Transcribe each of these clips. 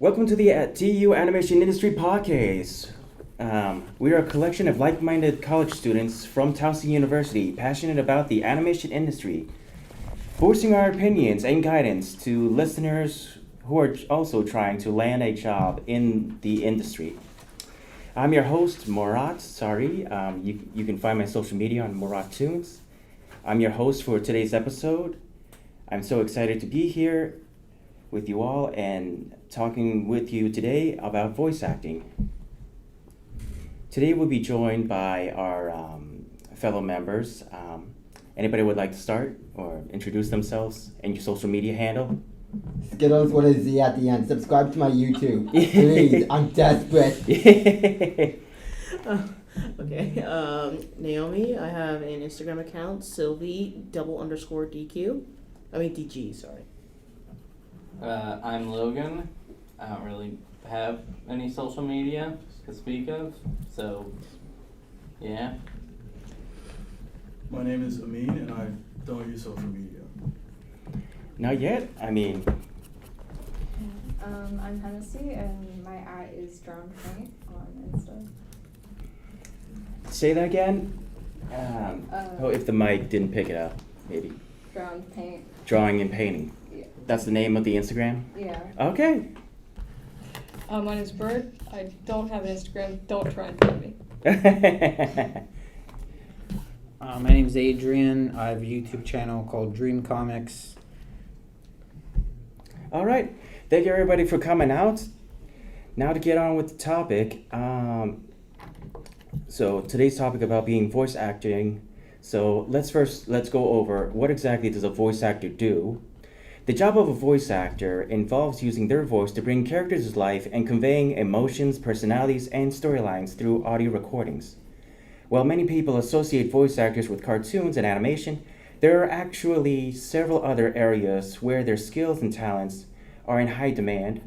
Welcome to the TU Animation Industry Podcast. We are a collection of like-minded college students from Towson University passionate about the animation industry, voicing our opinions and guidance to listeners who are also trying to land a job in the industry. I'm your host, Murat. You can find my social media on Murattoons. I'm your host for today's episode. I'm so excited to be here with you all and talking with you today about voice acting. Today we'll be joined by our fellow members. Anybody would like to start or introduce themselves and your social media handle? Skittlez with a Z at the end. Subscribe to my YouTube. Please, I'm desperate. Okay, Naomi, I have an Instagram account, Sylvie_DQ. DG, sorry. I'm Logan. I don't really have any social media to speak of, so yeah. My name is Amin, and I don't use social media. Not yet. I'm Hennessy, and my @ is Drowned Paint on Insta. Say that again. If the mic didn't pick it up, maybe. Drowned Paint. Drawing and painting. Yeah. That's the name of the Instagram? Yeah. Okay. My name's Bird. I don't have an Instagram. Don't try and find me. My name's Adrian. I have a YouTube channel called Dream Comics. All right. Thank you everybody for coming out. Now to get on with the topic. So today's topic about being voice acting. So let's go over what exactly does a voice actor do. The job of a voice actor involves using their voice to bring characters to life and conveying emotions, personalities, and storylines through audio recordings. While many people associate voice actors with cartoons and animation, there are actually several other areas where their skills and talents are in high demand.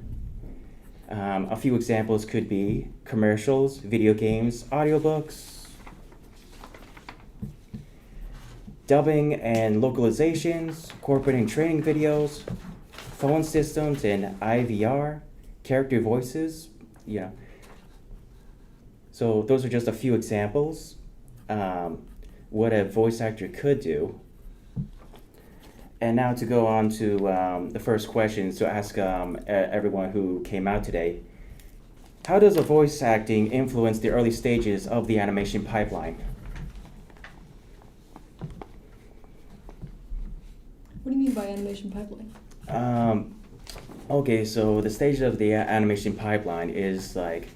A few examples could be commercials, video games, audiobooks, dubbing and localizations, corporate and training videos, phone systems and IVR, character voices, So those are just a few examples what a voice actor could do. And now to go on to the first question, to ask everyone who came out today. How does a voice acting influence the early stages of the animation pipeline? What do you mean by animation pipeline? Okay, so the stage of the animation pipeline is like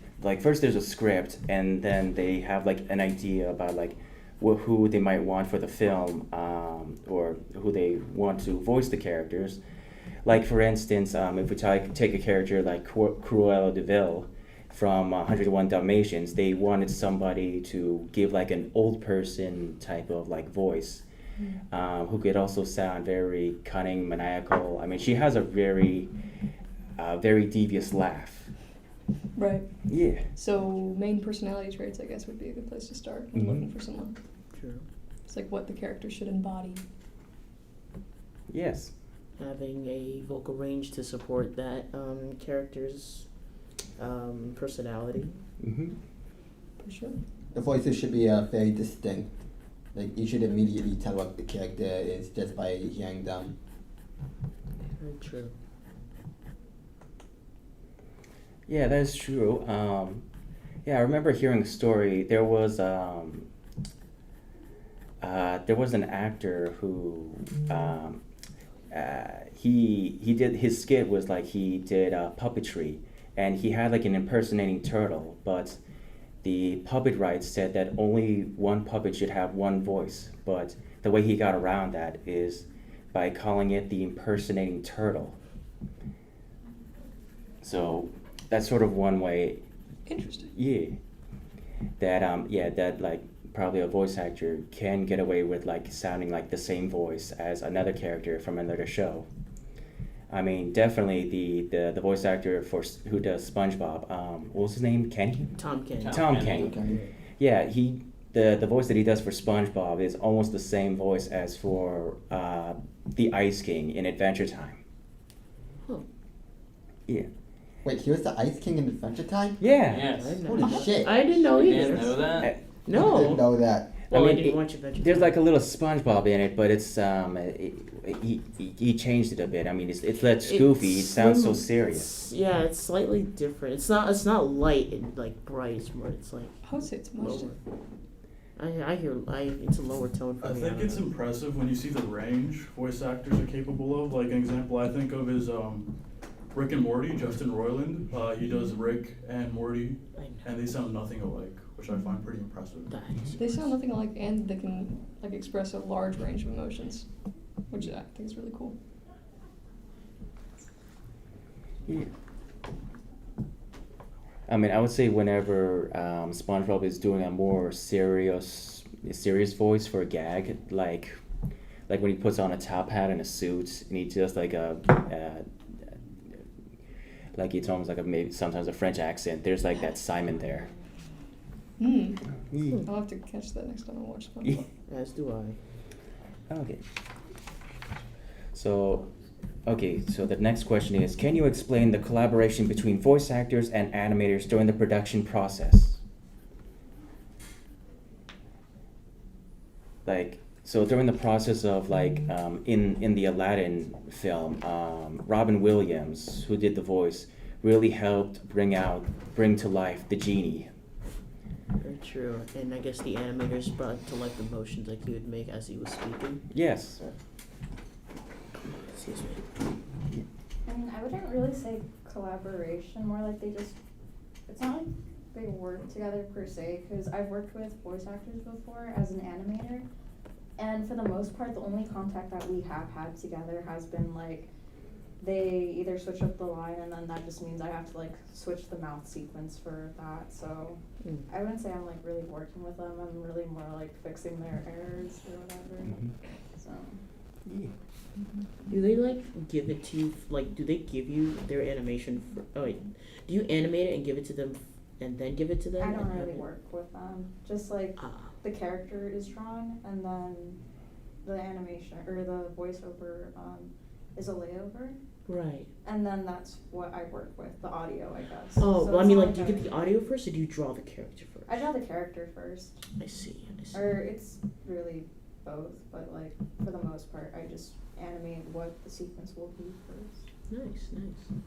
first there's a script, and then they have like an idea about like who they might want for the film, or who they want to voice the characters. Like for instance, if we take a character like Cruella de Vil from 101 Dalmatians, they wanted somebody to give like an old person type of like voice. Who could also sound very cunning, maniacal. She has a very devious laugh. Right. Yeah. So main personality traits, I guess, would be a good place to start when looking for someone. True. It's like what the character should embody. Yes. Having a vocal range to support that character's personality. Mm-hmm. For sure. The voices should be very distinct. Like, you should immediately tell what the character is just by hearing them. Very true. Yeah, that is true. I remember hearing a story. There was an actor who he did his skit was like he did puppetry, and he had like an impersonating turtle, but the puppet rights said that only one puppet should have one voice, but the way he got around that is by calling it the impersonating turtle. So that's sort of one way. Interesting. Yeah. That like probably a voice actor can get away with like sounding like the same voice as another character from another show. Definitely the voice actor who does SpongeBob. What was his name? Kenny? Tom Kenny. Tom Kenny. Okay. Yeah, the voice that he does for SpongeBob is almost the same voice as for the Ice King in Adventure Time. Huh. Yeah. Wait, he was the Ice King in Adventure Time? Yeah. Yes. I didn't Holy know. shit. I didn't know You either. didn't know that? I didn't No. know that. Well, I, mean, didn't it- watch Adventure There's Time. like a little SpongeBob in it, but it's he changed it a bit. I mean, it's less goofy. It sounds so serious. Yeah, it's slightly different. It's not light and like bright. It's more. It's like I would say it's much. lower. It's a lower tone for I me. think don't it's know. impressive when you see the range voice actors are capable of. Like an example I think of is Rick and Morty, Justin Roiland. He does Rick and Morty, I know. and they sound nothing alike, which I find pretty impressive. That is They sound nothing alike, and they can like express a large range of emotions, which I think is really cool. Yeah. I mean, I would say whenever SpongeBob is doing a more serious voice for a gag, like when he puts on a top hat and a suit, and he does like like it's almost like maybe sometimes a French accent. There's like that Simon there. I'll have to catch that next time I watch SpongeBob. As do I. Okay. So the next question is, can you explain the collaboration between voice actors and animators during the production process? Like, so during the process of like, in the Aladdin film, Robin Williams, who did the voice, really helped bring to life the genie. Very true. And I guess the animators brought to life the motions like he would make as he was speaking. Yes. Excuse me. I mean, I wouldn't really say collaboration, more like it's not like they work together per se, because I've worked with voice actors before as an animator, and for the most part, the only contact that we have had together has been like, they either switch up the line, and then that just means I have to like switch the mouth sequence for that, so Mm. I wouldn't say I'm like really working with them, I'm really more like fixing their errors or whatever, so. Yeah. Do they like give it to you? Like, do they give you their animation? Oh wait, do you animate it and give it to them, and then give it to them? I don't and have really it- work with them, just like Ah, the character is drawn and then the animation or the voiceover is a layover, right. and then that's what I work with, the audio, I guess. Oh, So well, I it's mean, not like, do you a- get the audio first, or do you draw the character first? I draw the character first, I see. or it's really both, but like for the most part I just animate what the sequence will be first. Nice, nice.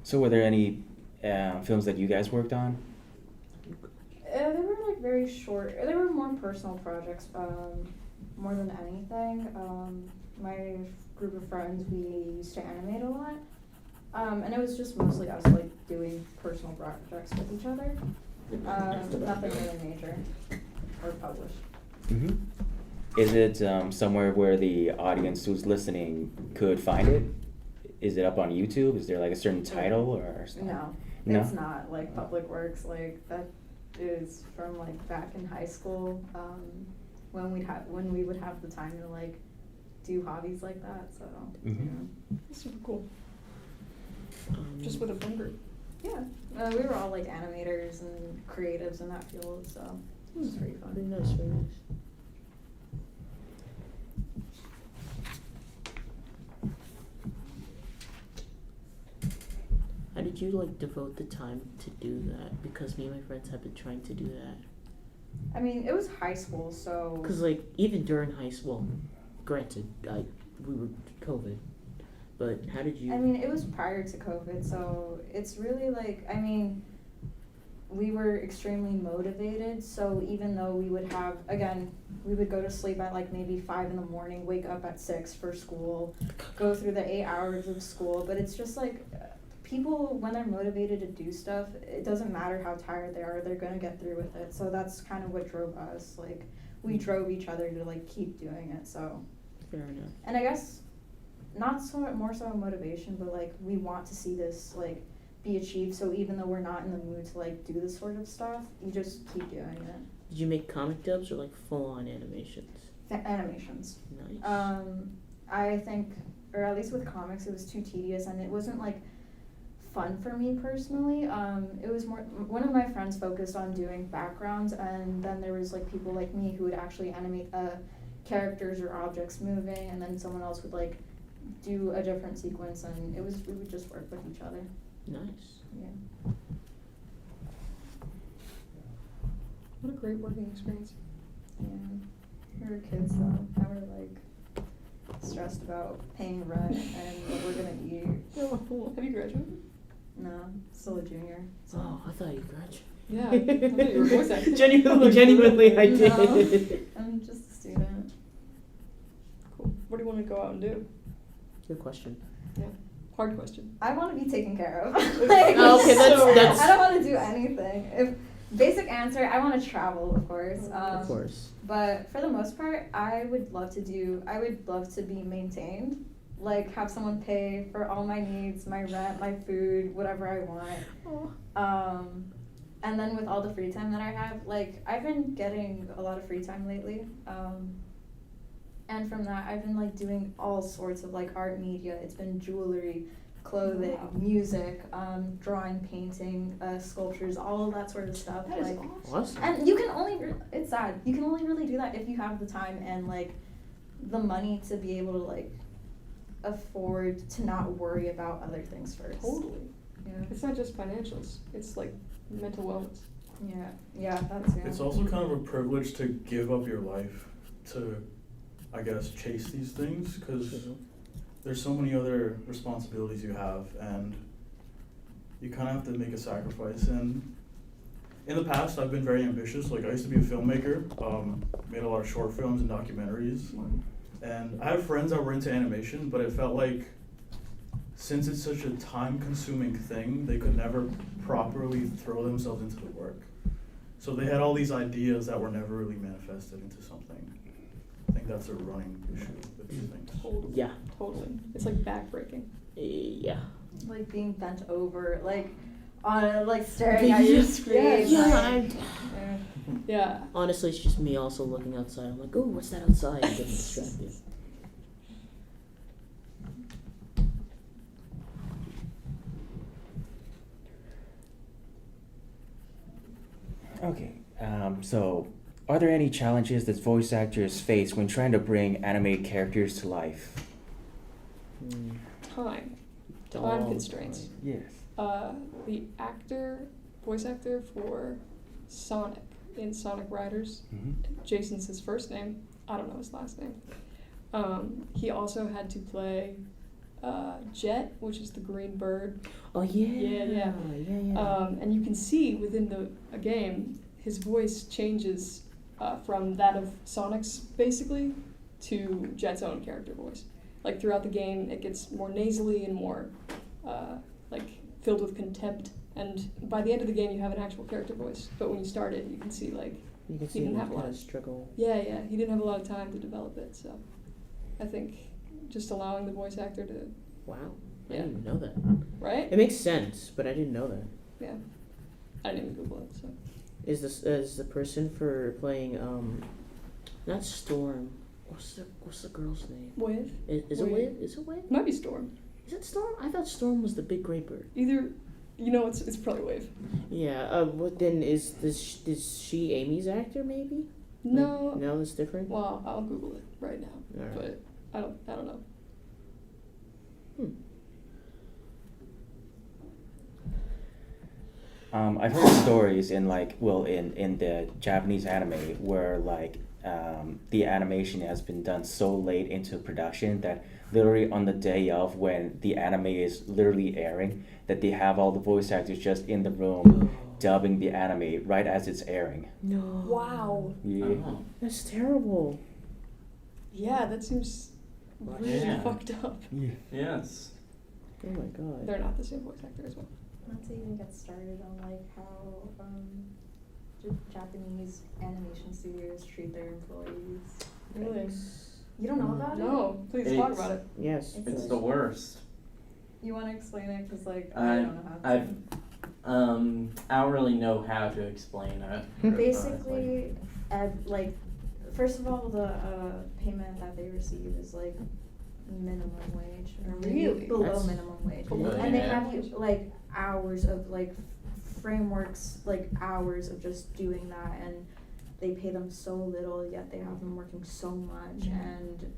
So were there any films that you guys worked on? They were like very short. They were more personal projects, more than anything. My group of friends, we used to animate a lot, and it was just mostly us like doing personal projects with each other. Nothing really major or published. Mm-hmm. Is it somewhere where the audience who's listening could find it? Is it up on YouTube? Is there like a certain title or something? No, No? it's not like public works. Like that is from like back in high school, when we would have the time to like do hobbies like that. So Mhm. That's super cool. Just with a friend group. yeah, we were all like animators and creatives in that field. So it was pretty fun. Very nice, very nice. How did you like devote the time to do that? Because me and my friends have been trying to do that. I mean, it was high school, so Because like even during high school, granted, we were COVID, but how did you? I mean, it was prior to COVID, so it's really like, I mean, we were extremely motivated, so even though we would have, again, we would go to sleep at like maybe 5 in the morning, wake up at 6 for school, go through the 8 hours of school, but it's just like, people, when they're motivated to do stuff, it doesn't matter how tired they are, they're gonna get through with it, so that's kind of what drove us, like, we drove each other to like keep doing it, so. Fair enough. And I guess not so more so motivation, but like we want to see this like be achieved. So even though we're not in the mood to like do this sort of stuff, you just keep doing it. Did you make comic dubs or like full on animations? Animations. Nice. I think, or at least with comics, it was too tedious and it wasn't like fun for me personally. It was more, one of my friends focused on doing backgrounds, and then there was like people like me who would actually animate a characters or objects moving, and then someone else would like do a different sequence, and we would just work with each other. Nice. Yeah. What a great working experience. Yeah. We were kids though. Now we're like stressed about paying rent and what we're gonna eat. Have you graduated? No, still a junior. So. Oh, I thought you graduated. Yeah, I thought you were a voice actor. Genuinely, I did. No, I'm just a student. Cool. What do you want to go out and do? Good question. Yeah. Hard question. I want to be taken care of. Oh, okay, that's- I don't want to do anything. If basic answer, I want to travel, of course. Of course. But for the most part, I would love to be maintained. Like have someone pay for all my needs, my rent, my food, whatever I want. Oh. And then with all the free time that I have, like I've been getting a lot of free time lately. And from that, I've been like doing all sorts of like art media. It's been jewelry, clothing, Wow. music, drawing, painting, sculptures, all of that sort of stuff. That is like, Awesome. and you can only it's sad. You can only really do that if you have the time and like the money to be able to like afford to not worry about other things first. Totally. Yeah. It's not just financials. It's like mental wellness. Yeah, that's It's also kind of a privilege to give up your life to, I guess, chase these things, because there's so many other responsibilities you have, and you kind of have to make a sacrifice. And in the past, I've been very ambitious. Like I used to be a filmmaker, made a lot of short films and documentaries. And I have friends that were into animation, but it felt like since it's such a time-consuming thing, they could never properly throw themselves into the work. So they had all these ideas that were never really manifested into something. I think that's a running issue with these things. Totally. Yeah. Totally. It's like backbreaking. Yeah. like being bent over, like on like staring at your screen. Yeah. Yeah. Honestly, it's just me also looking outside. I'm like, oh, what's that outside? I'm getting distracted. Okay, so are there any challenges that voice actors face when trying to bring animated characters to life? Time Dog. constraints. Yes. The voice actor for Sonic in Sonic Riders, Jason's his first name. I don't know his last name. He also had to play Jet, which is the green bird. Oh yeah. Yeah. And you can see within a game, his voice changes from that of Sonic's basically to Jet's own character voice. Like throughout the game, it gets more nasally and more like filled with contempt. And by the end of the game, you have an actual character voice. But when you start it, you can see like You can he see didn't him have a lot kind of of struggle. Yeah, he didn't have a lot of time to develop it. So I think just allowing the voice actor to Wow. I Yeah. didn't even know that. right. It makes sense, but I didn't know that. Yeah, I didn't even Google it. So Is the person for playing not Storm? What's the girl's name? Wave Is it Wave. Wave? Is it Wave? might be Storm. Is it Storm? I thought Storm was the big gray bird. Either, it's probably Wave. Yeah. What then is she Amy's actor maybe? No. No, it's different. Well, I'll Google it right now. All right. But I don't know. I've heard stories in in the Japanese anime where the animation has been done so late into production that literally on the day of when the anime is literally airing, that they have all the voice actors just in the room dubbing the anime right as it's airing. No. Wow. Yeah. Oh. That's terrible. Yeah, that seems really Yeah. fucked up. Yes. Oh my god. They're not the same voice actor as well. Not to even get started on like how Japanese animation studios treat their employees. Really? You don't know about it? No, please talk It's- about it. Yes. It's the worst. You want to explain it? Because like I don't know how to. I don't really know how to explain it. Basically, first of all, the payment that they receive is like minimum wage or maybe Really? below That's- minimum wage, Below and they minimum have you like hours of like frameworks, like hours of just doing that, and they pay them so little, yet they have them working so much, and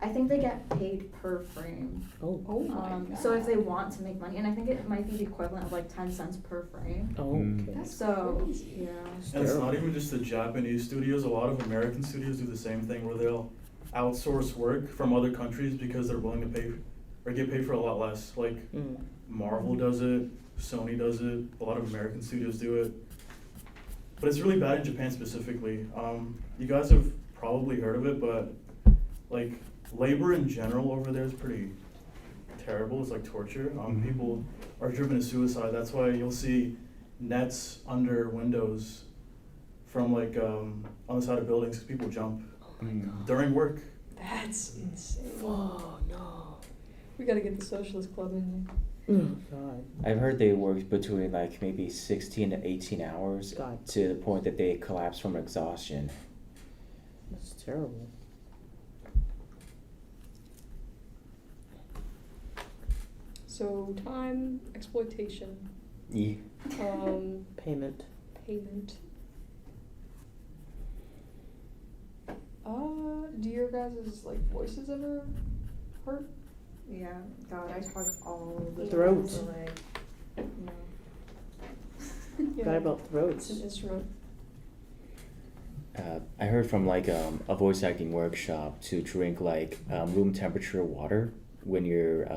I think they get paid per frame. Oh. Oh my god. So if they want to make money, and I think it might be the equivalent of like 10 cents per frame. Oh, okay. That's So, crazy. yeah. And it's not even just the Japanese studios. A lot of American studios do the same thing where they'll outsource work from other countries because they're willing to pay or get paid for a lot less. Like Marvel does it, Sony does it, a lot of American studios do it. But it's really bad in Japan specifically. You guys have probably heard of it, but like labor in general over there is pretty terrible. It's like torture. People are driven to suicide. That's why you'll see nets under windows from like on the side of buildings because people jump during work. That's insane. Oh no. We gotta get the socialist club in Oh god. I've heard they work between like maybe 16 to 18 hours God. to the point that they collapse from exhaustion. That's terrible. So time, exploitation, Yeah. Payment. payment. Do your guys' like voices ever hurt? Yeah, God, I talk all the Throat. time, so like, no. Forgot about It's throats. an instrument. I heard from like a voice acting workshop to drink like room temperature water when you're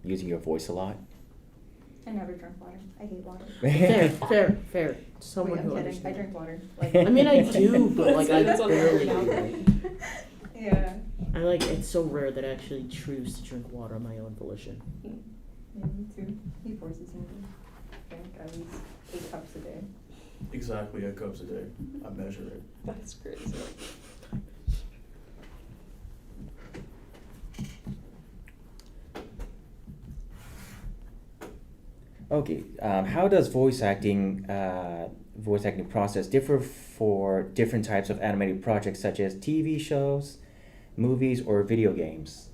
using your voice a lot. I never drink water. I hate water. Fair. Someone Wait, I'm who kidding. understands. I drink water. Like, I mean, I do, but like I That's on the barely record do. yeah. I like it's so rare that I actually choose to drink water on my own volition. Yeah, me too. He forces me to drink at least 8 cups a day. Exactly 8 cups a day. I measure it. That's crazy. Okay, how does voice acting process differ for different types of animated projects such as TV shows, movies, or video games?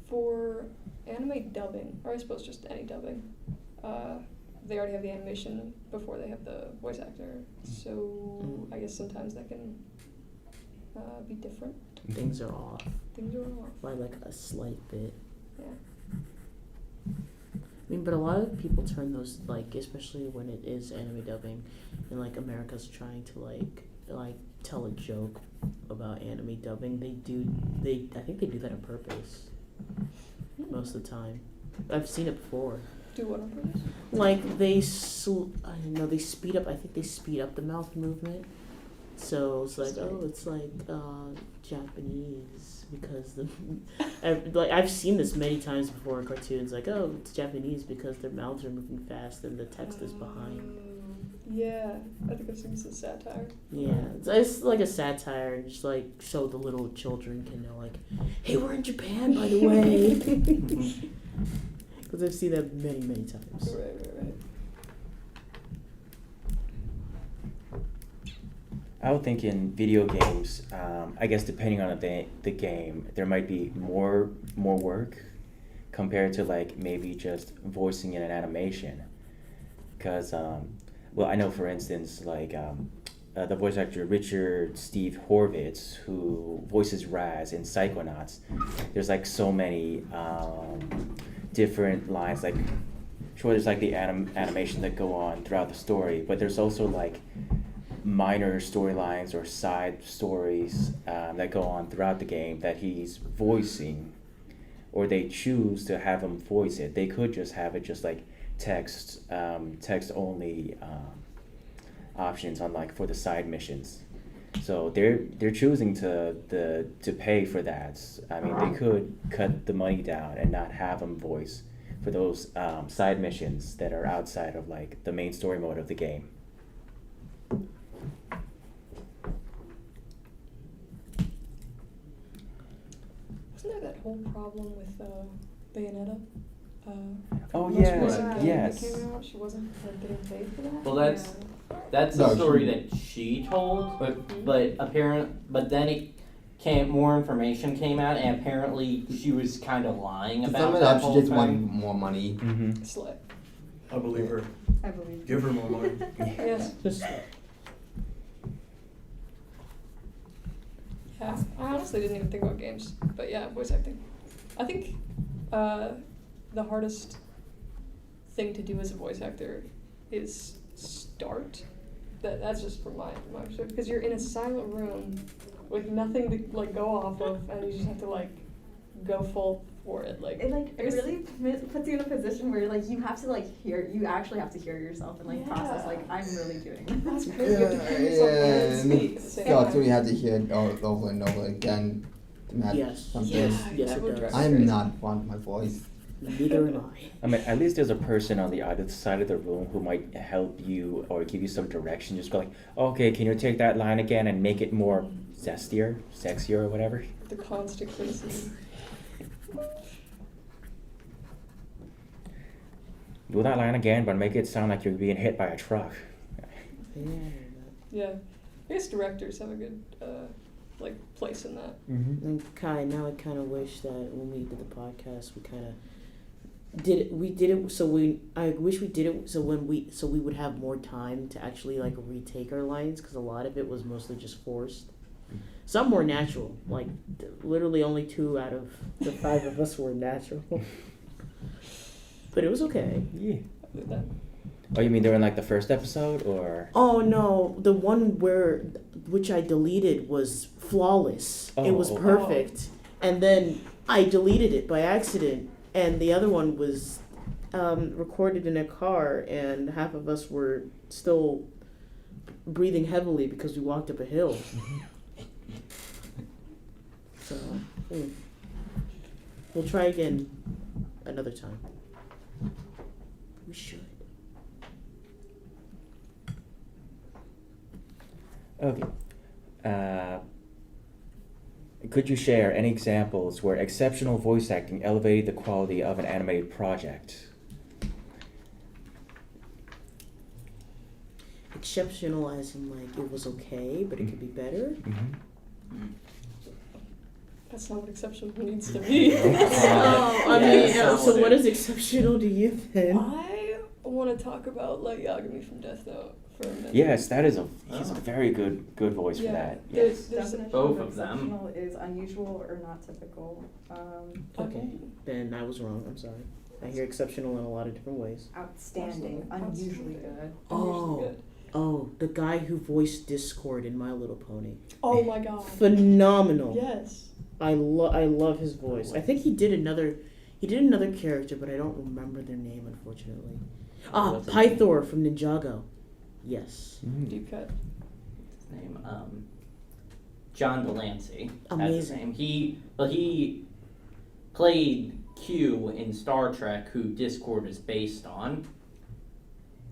For anime dubbing, or I suppose just any dubbing, they already have the animation before they have the voice actor. So I guess sometimes that can be different. Things are off Things are off. by like a slight bit. Yeah. I mean, but a lot of people turn those, like, especially when it is anime dubbing, and like America's trying to like tell a joke about anime dubbing. I think they do that on purpose most of the time. I've seen it before. Do what on purpose? Like they speed up. I think they speed up the mouth movement. So it's like, oh, it's like Japanese because I've seen this many times before in cartoons. Like, oh, it's Japanese because their mouths are moving fast and the text is behind. Yeah, I think I've seen this as satire. Yeah, it's like a satire, just like so the little children can know, like, hey, we're in Japan, by the way. Because I've seen that many times. Right. I would think in video games, I guess depending on the game, there might be more work compared to like maybe just voicing in an animation. Because, well, I know for instance, like the voice actor Richard Steve Horvitz, who voices Raz in Psychonauts, there's like so many different lines, like sure there's like the animation that go on throughout the story, but there's also like minor storylines or side stories that go on throughout the game that he's voicing, or they choose to have him voice it. They could just have it just like text only options on like for the side missions. So they're choosing to pay for that. I mean, they could cut the money down and not have him voice for those side missions that are outside of like the main story mode of the game. Wasn't there that whole problem with Bayonetta? Oh most yeah, recent game yes. that came out, she wasn't like, getting paid for that. Well, that's No, the story she- that she told, but then more information came out, and apparently she was kind of lying To about sum it that up, whole she just thing. wanted more money. Mm-hmm. Slay. I believe her. I believe you. Give her more money. Yes. Yeah, I honestly didn't even think about games, but yeah, voice acting. I think the hardest thing to do as a voice actor is start. That's just from my perspective, because you're in a silent room with nothing to like go off of, and you just have to like go full for it. Like It I guess- really puts you in a position where like you have to like you actually have to hear yourself and like process Yeah. like I'm really doing this. That's crazy. You have to hear yourself and speak at the same So time. we have to hear it over and over again to match Yes. something. Yeah, Yes, that it would does. drive me I'm crazy. not fond of my voice. Neither am I. I mean, at least there's a person on the other side of the room who might help you or give you some direction. Just go like, okay, can you take that line again and make it more zestier, sexier, or whatever? The constant criticism. Do that line again, but make it sound like you're being hit by a truck. Yeah. Yeah, I guess directors have a good like place in that. Mm-hmm. And now I kind of wish that when we did the podcast, we kind of did it. We did it so I wish we did it so we would have more time to actually like retake our lines, because a lot of it was mostly just forced. Some were natural, like literally only 2 out of the 5 of us were natural. But it was okay. Yeah. I did that. Oh, you mean during like the first episode, or? Oh no, the one which I deleted was flawless. It was Oh. perfect. And then I deleted it by accident, and the other one was recorded in a car, and half of us were still breathing heavily because we walked up a hill. So, we'll try again another time. We should. Okay. Could you share any examples where exceptional voice acting elevated the quality of an animated project? Exceptional as in like it was okay, but it could be better. Mm-hmm. That's not what exceptional needs to be. Oh, I Yeah, mean, so so what what it- is exceptional to you then? I want to talk about like Yagami from Death Note for a minute. Yes, he's a very good voice for Yeah. that. There's Definition both of of them. exceptional is unusual or not typical. Okay, then I was wrong. I'm sorry. I hear exceptional in a lot of different ways. Outstanding, Absolutely. unusually good. Oh. Good. Oh, the guy who voiced Discord in My Little Pony. Oh my god. Phenomenal. Yes. I love his voice. I think he did another character, but I don't remember their name, unfortunately. Ah, What's his Pythor from Ninjago. Yes. Mm. Deep cut. His name, John Delancey. That's his Amazing. name. He played Q in Star Trek, who Discord is based on.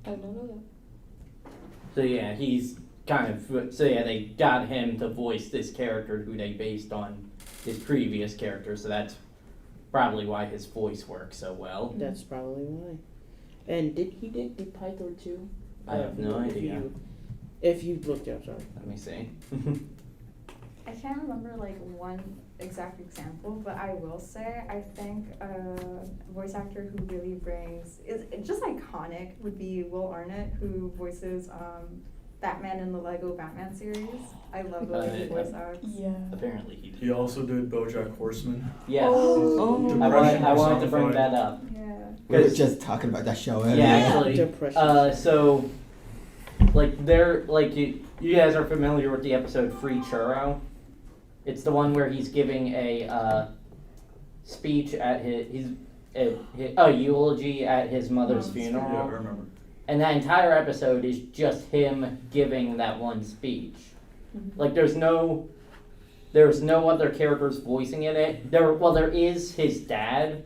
I did not know that. So yeah, they got him to voice this character who they based on his previous character, so that's probably why his voice works so well. That's probably why. And did Pythor too? I have no idea. If you looked up, sorry. Let me see. I can't remember like one exact example, but I will say I think a voice actor who really is just iconic would be Will Arnett, who voices Batman in the Lego Batman series. I love the way he voice acts. Yeah. Apparently he did. He also did BoJack Horseman. Yes. Oh. I wanted to bring that up. Yeah. We were Because- just talking about that show earlier. Yeah, actually, Depression. so, you guys are familiar with the episode Free Churro? It's the one where he's giving a speech at a eulogy at his mother's Yeah, I funeral. remember. And that entire episode is just him giving that one speech. Like there's no other characters voicing in it. There is his dad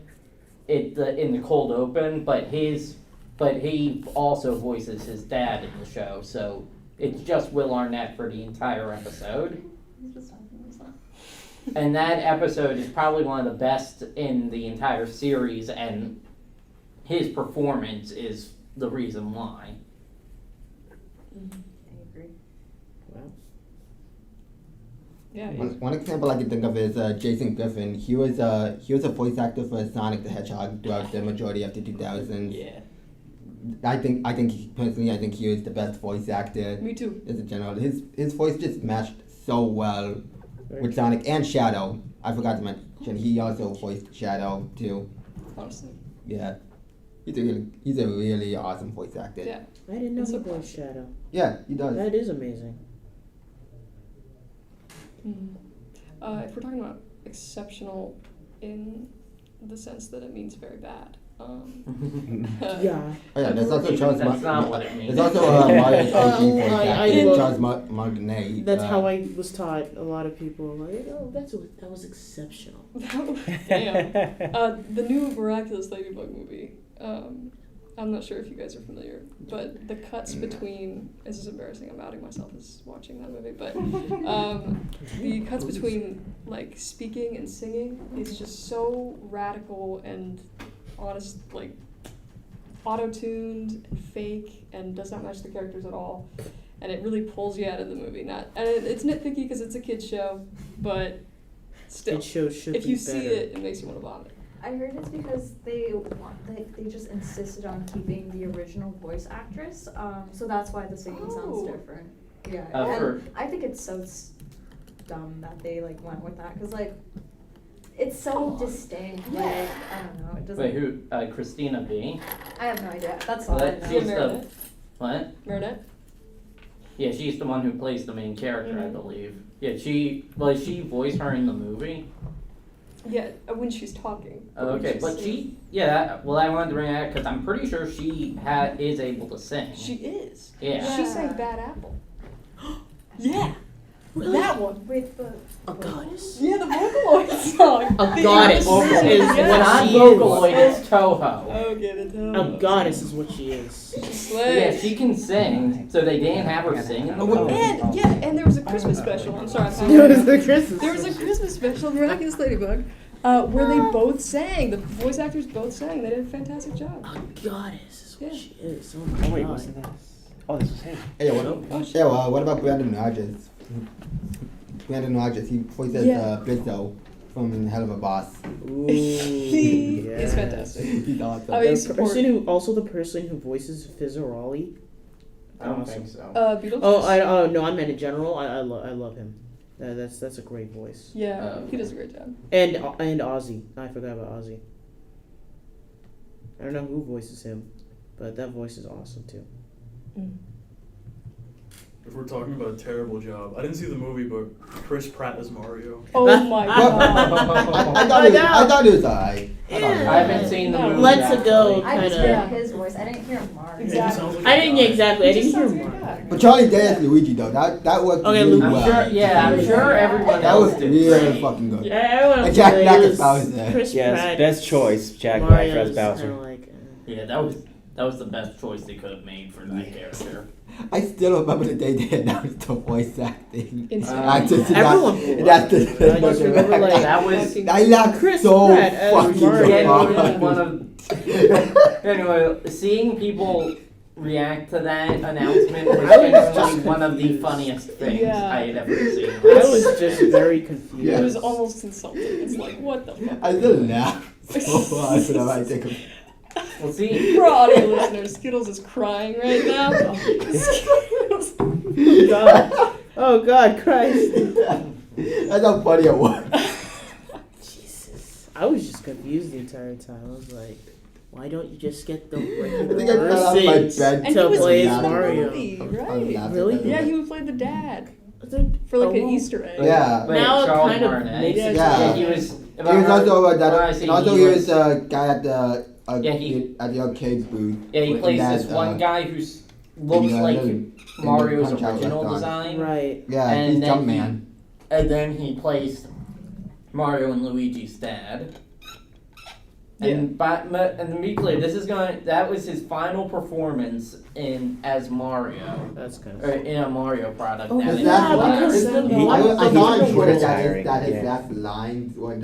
in the cold open, but he also voices his dad in the show, so it's just Will Arnett for the entire episode. He's just talking to himself. And that episode is probably one of the best in the entire series, and his performance is the reason why. I agree. Wow. Yeah. One example I can think of is Jason Griffin. He was a voice actor for Sonic the Hedgehog throughout the majority of the 2000s. Yeah. I think personally, I think he was the best voice actor. Me too. As a general, his voice just matched so well Very with Sonic and Shadow. I forgot to mention he also voiced Shadow too. Honestly. Yeah, he's a really awesome voice actor. Yeah. I didn't know It's he a voiced Shadow. Yeah, he does. That is amazing. If we're talking about exceptional in the sense that it means very bad. Yeah. Oh yeah, there's also Charles. That's not what it means. There's also Mario's OG voice I actor, love- Charles Martinet. That's how I was taught. A lot of people were like, oh, that was exceptional. Damn. The new Miraculous Ladybug movie. I'm not sure if you guys are familiar, but the cuts between, this is embarrassing, I'm outing myself as watching that movie, but the cuts between like speaking and singing is just so radical and honest, like auto-tuned and fake and does not match the characters at all. And it really pulls you out of the movie. It's nitpicky because it's a kid's show, but still, It shows should if be you better. see it, it makes you want to vomit. I heard it's because they just insisted on keeping the original voice actress, so that's why the singing sounds Oh. different. Yeah, for- and I think it's so dumb that they like went with that because like it's so distinct. Like I don't know, it doesn't. Wait, who? Christina B. I have no idea. That's all I What? know. She's Meredith. the what? Meredith? Yeah, she's the one who plays the main character, I Mhm. believe. Yeah, she voiced her in the movie. Yeah, when she's talking. Oh, when okay, she's but singing. I wanted to bring that because I'm pretty sure she is able to sing. She is. Yeah. She Yeah. sang Bad Apple. Yeah. That one. Wait, the A goddess. Yeah, the Vocaloid song. A goddess is Yeah. what Not she Vocaloid, is. it's Toho. Okay, the tone. A goddess is what she is. Yeah, Slays. she can sing, so they didn't have her sing in the movie. And there was a Christmas special. I'm sorry. There was the Christmas. There was a Christmas special, Miraculous Ladybug, where they both sang. The voice actors both sang. They did a fantastic job. A goddess is what Yeah. she is. Oh my Oh wait, god. wasn't this? Oh, this was him. Hey, what about Brandon Rogers? Brandon Rogers, he voices Yeah. Blizzo from Hell of a Boss. Ooh, He yes. is fantastic. He's awesome. I mean, The support- person who voices Fizzaroli. I don't Awesome. think so. Beetlejuice. No, I meant in general. I love him. That's a great voice. Yeah, he does a great job. And Ozzy. I forgot about Ozzy. I don't know who voices him, but that voice is awesome too. If we're talking about a terrible job, I didn't see the movie, but Chris Pratt as Mario. Oh my I god. thought it was alright. I haven't seen the No. movie. Let's actually. go. I just Kinda- heard his voice. I didn't hear Mark. It just sounds like I a didn't guy. exactly. I He didn't just hear sounds like a more. guy. But Charlie Day as Luigi though, that worked Okay, really I'm well. I'm sure everyone That else was did really great. fucking good. Everyone And else Jack did it. Black It as was Bowser. Chris Yes, Pratt. best choice, Jack Black as Mario's Bowser. kinda like, Yeah, that was the best choice they could have made for that character. I still remember the day they announced the voice acting. Insane. Actors in Everyone that- blew that's up. the- I just remember, like, That was I laughed Chris so Pratt as fucking Mario. genuinely hard. one of. Anyway, seeing people react to that announcement was I was genuinely just one of the confused. funniest things Yeah. I had ever seen. I was just very confused. Yeah. It was almost insulting. It's like, what the fuck? I still laugh so hard whenever I think of it. Well, see, For audio listeners, Skittles is crying right now. Skittles. Oh God, Christ! That's how funny it was. Jesus, I was just confused the entire time. I was like, why don't you just get the I think regular I fell out of my persons bed And he to was play in as the Mario? movie, I was right? laughing Really? at it. Yeah, he would play the dad for Oh, like an Easter egg. Yeah. wait, Now it Charles kind of Martinet. makes it Yeah. he was. He was also when I that. say And also he he was a guy at the Yeah, he- at the arcade booth. Yeah, he with plays that, this one guy who looks in, like in Mario's Punch-Out original restaurant. design, Right. Yeah, And he's then Jumpman. and then he plays Mario and Luigi's dad. And and to be clear, that was his final performance as Mario, That's kind or of. in a Mario product. Oh, now His that yeah, he last because left. the He- one- I saw the on one Twitter was that tiring, his yeah. last lines were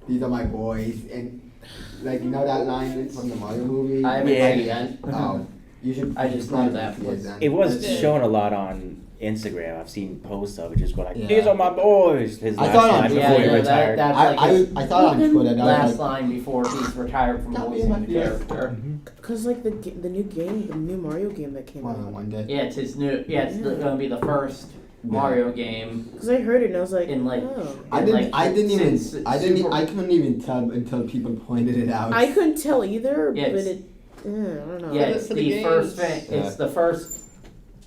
these are my boys, and like you know that line from the Mario movie. I haven't Yeah. seen it yet. Oh, You should. I just know that see was- then. It was Yeah. shown a lot on Instagram. I've seen posts of it just go like, Yeah. "These are my boys." His I last thought on line Twitter- before he Yeah, retired. that's I, like I, his I thought on Twitter that last was like, line before he's retired from That'd be voicing my the favorite. character. Mhm. Cause like the new game, the new Mario game that came one out. on one day. Yeah, it's his new. Yeah, it's gonna be the first Mario game Cause I heard it and I was like, in like. oh. I in, didn't. like, I didn't even. since I didn't. Super- I couldn't even tell until people pointed it out. I couldn't tell either, Yeah, but it's- it. I don't know. Yeah, For the- it's for the, the first. games. It's the first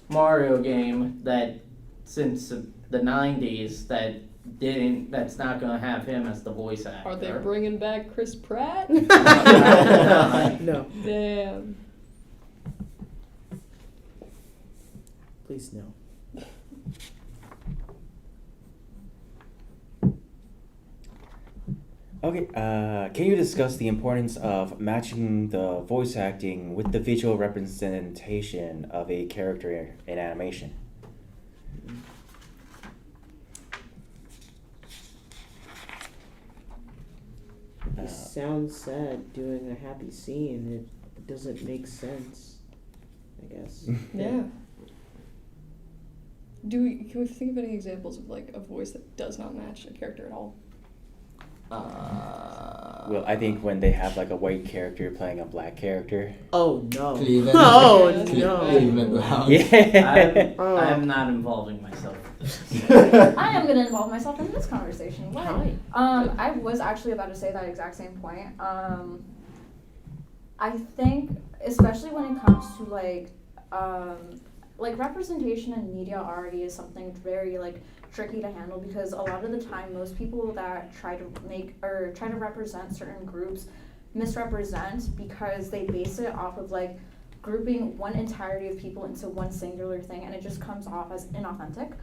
Mario game that since the '90s that didn't. That's not gonna have him as the voice actor. Are they bringing back Chris Pratt? No, Damn. please no. Okay, can you discuss the importance of matching the voice acting with the visual representation of a character in animation? He sounds sad doing a happy scene. It doesn't make sense. I guess. Yeah. Can we think of any examples of like a voice that does not match a character at all? Well, I think when they have like a white character playing a black character. Oh no. Cleveland. Oh Yeah. Cleveland no. Browns. Yeah. Oh. I'm not involving myself with this. I am gonna involve myself in this conversation. Why? Hi. I was actually about to say that exact same point. I think, especially when it comes to like representation in media already is something very like tricky to handle, because a lot of the time most people that try to make or try to represent certain groups misrepresent because they base it off of like grouping one entirety of people into one singular thing, and it just comes off as inauthentic.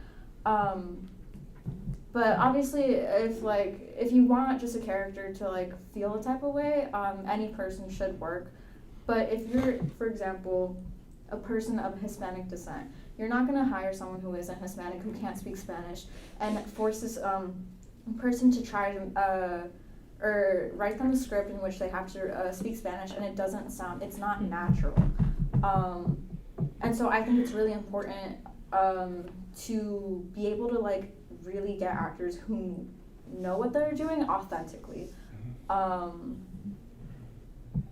But obviously, if you want just a character to like feel a type of way, any person should work. But if you're, for example, a person of Hispanic descent, you're not gonna hire someone who isn't Hispanic, who can't speak Spanish, and forces a person to try to or write them a script in which they have to speak Spanish, and it's not natural. And so I think it's really important to be able to like really get actors who know what they're doing authentically.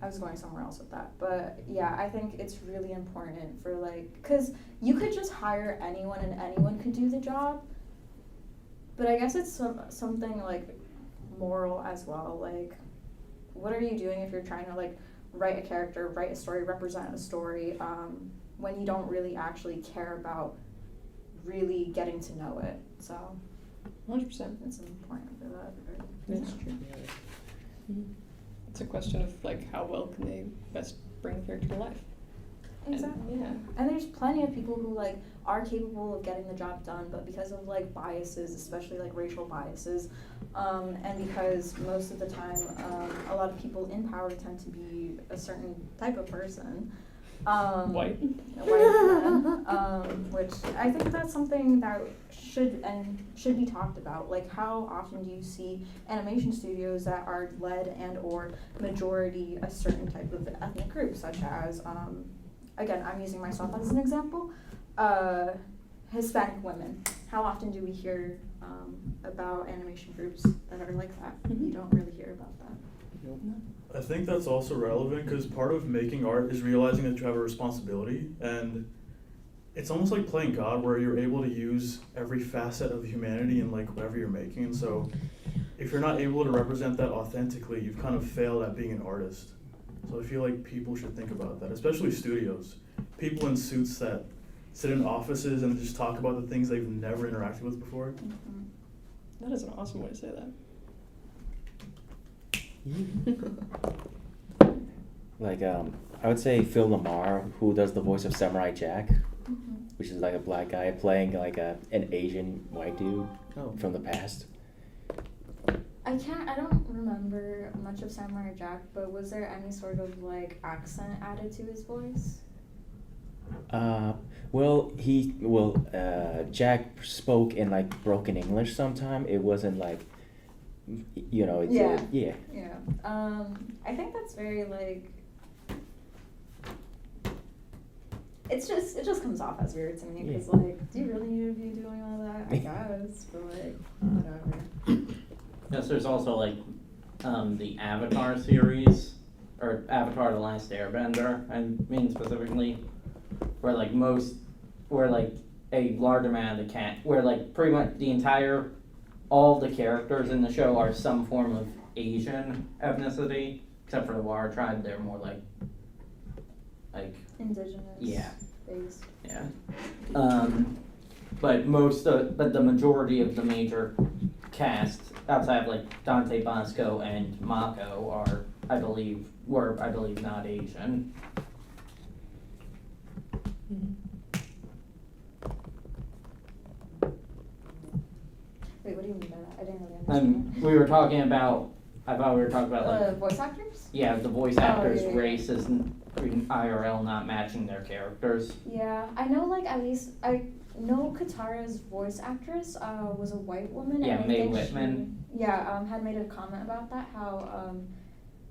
I was going somewhere else with that, but yeah, I think it's really important for like, because you could just hire anyone and anyone could do the job, but I guess it's something like moral as well. Like, what are you doing if you're trying to like write a character, write a story, represent a story, when you don't really actually care about really getting to know it? So 100%. it's important for that. That's true. It's a question of like how well can they best bring the character to life. Exactly. And, yeah. And there's plenty of people who like are capable of getting the job done, but because of like biases, especially like racial biases, and because most of the time a lot of people in power tend to be a certain type of person, White. a white man, which I think that's something that should be talked about. Like, how often do you see animation studios that are led and or majority a certain type of ethnic group, such as again, I'm using myself as an example, Hispanic women. How often do we hear about animation groups that are like that? You don't really hear about that. I think that's also relevant because part of making art is realizing that you have a responsibility, and it's almost like playing God, where you're able to use every facet of humanity in like whatever you're making. And so if you're not able to represent that authentically, you've kind of failed at being an artist. So I feel like people should think about that, especially studios. People in suits that sit in offices and just talk about the things they've never interacted with before. That is an awesome way to say that. Like, I would say Phil Lamar, who does the voice of Samurai Jack, which is like a black guy playing like an Asian white dude Oh. from the past. I don't remember much of Samurai Jack, but was there any sort of like accent added to his voice? Jack spoke in like broken English sometime. It wasn't like, you know, it's Yeah. yeah. Yeah. I think that's very like it just comes off as weird to me because like, do you really need to be doing all that? I guess, but like, whatever. Yes, there's also like the Avatar series, or Avatar: The Last Airbender. I mean specifically, where like a large amount of the where like pretty much all the characters in the show are some form of Asian ethnicity, except for the Water Tribe. They're more like Indigenous. Yeah. Based. Yeah. But the majority of the major cast outside of like Dante Bosco and Mako are, I believe, not Asian. Wait, what do you mean by that? I didn't really understand. I thought we were talking about like Voice actors? yeah, the voice actors' yeah. race is in IRL not matching their characters. Yeah, I know. Like at least I know Katara's voice actress was a white woman. Yeah, and I Mae think Whitman. had made a comment about that. How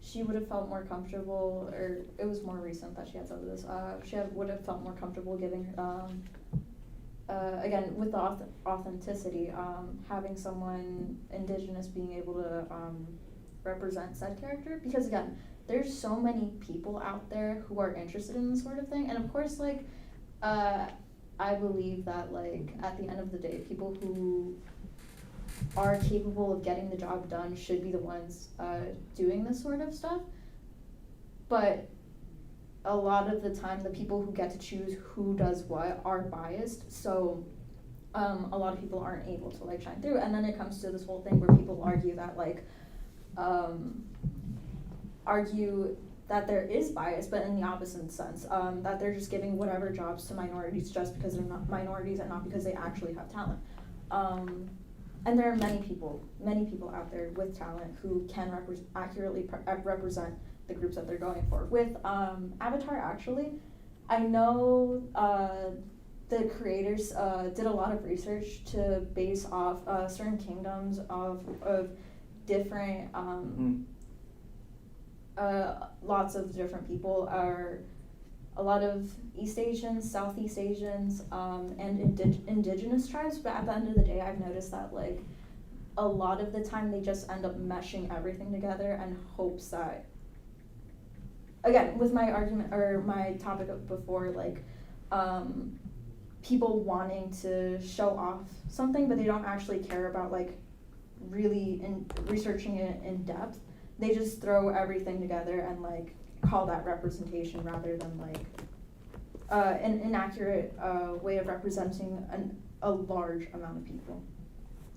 she would have felt more comfortable, or it was more recent that she had said this. Would have felt more comfortable giving again with the authenticity, having someone indigenous being able to represent said character, because again, there's so many people out there who are interested in this sort of thing, and of course, like, I believe that, like, at the end of the day, people who are capable of getting the job done should be the ones doing this sort of stuff, but a lot of the time, the people who get to choose who does what are biased, so a lot of people aren't able to, like, shine through, and then it comes to this whole thing where people argue that, like, there is bias, but in the opposite sense, that they're just giving whatever jobs to minorities just because they're not minorities and not because they actually have talent. And there are many people out there with talent who can accurately represent the groups that they're going for. With Avatar, actually, I know the creators did a lot of research to base off certain kingdoms of different lots of different people are a lot of East Asians, Southeast Asians, and indigenous tribes, but at the end of the day, I've noticed that, like, a lot of the time they just end up meshing everything together and hopes that, again, with my argument or my topic of before, like, people wanting to show off something, but they don't actually care about, like, really researching it in depth. They just throw everything together and, like, call that representation rather than, like, an inaccurate way of representing a large amount of people.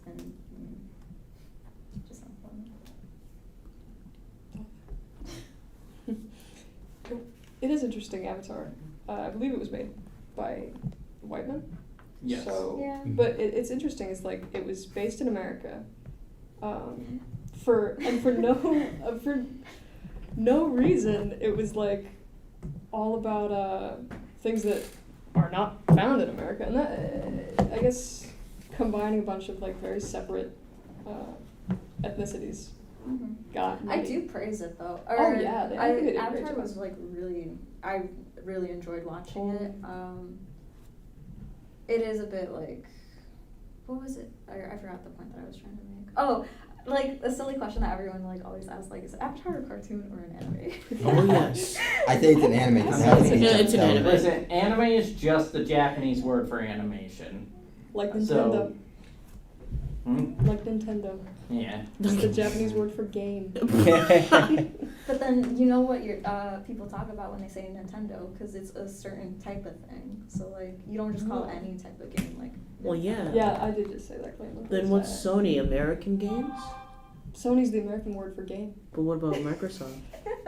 And just not fun. It is interesting, Avatar. I believe it was made by white men. Yes. So, Yeah. but it's interesting. It's like it was based in America. For no reason, it was like all about things that are not found in America, and that I guess combining a bunch of, like, very separate ethnicities got me. I do praise it though. Oh, yeah, I think they did a great Avatar job. was, like, I really enjoyed watching it. It is a bit like, what was it? I forgot the point that I was trying to make. Oh, like a silly question that everyone, like, always asks, like, is Avatar a cartoon or an anime? Oh, yes. I say it's an anime. It has to be It's an so- anime. Listen, anime is just the Japanese word for animation. Like Nintendo. So, Like Nintendo. yeah. It's the Japanese word for game. But then you know what your people talk about when they say Nintendo, because it's a certain type of thing. So, like, you don't just call any type of game like. Well, yeah. Yeah, I did just say that claim. Then what's Sony? American games? Sony's the American word for game. But what about Microsoft?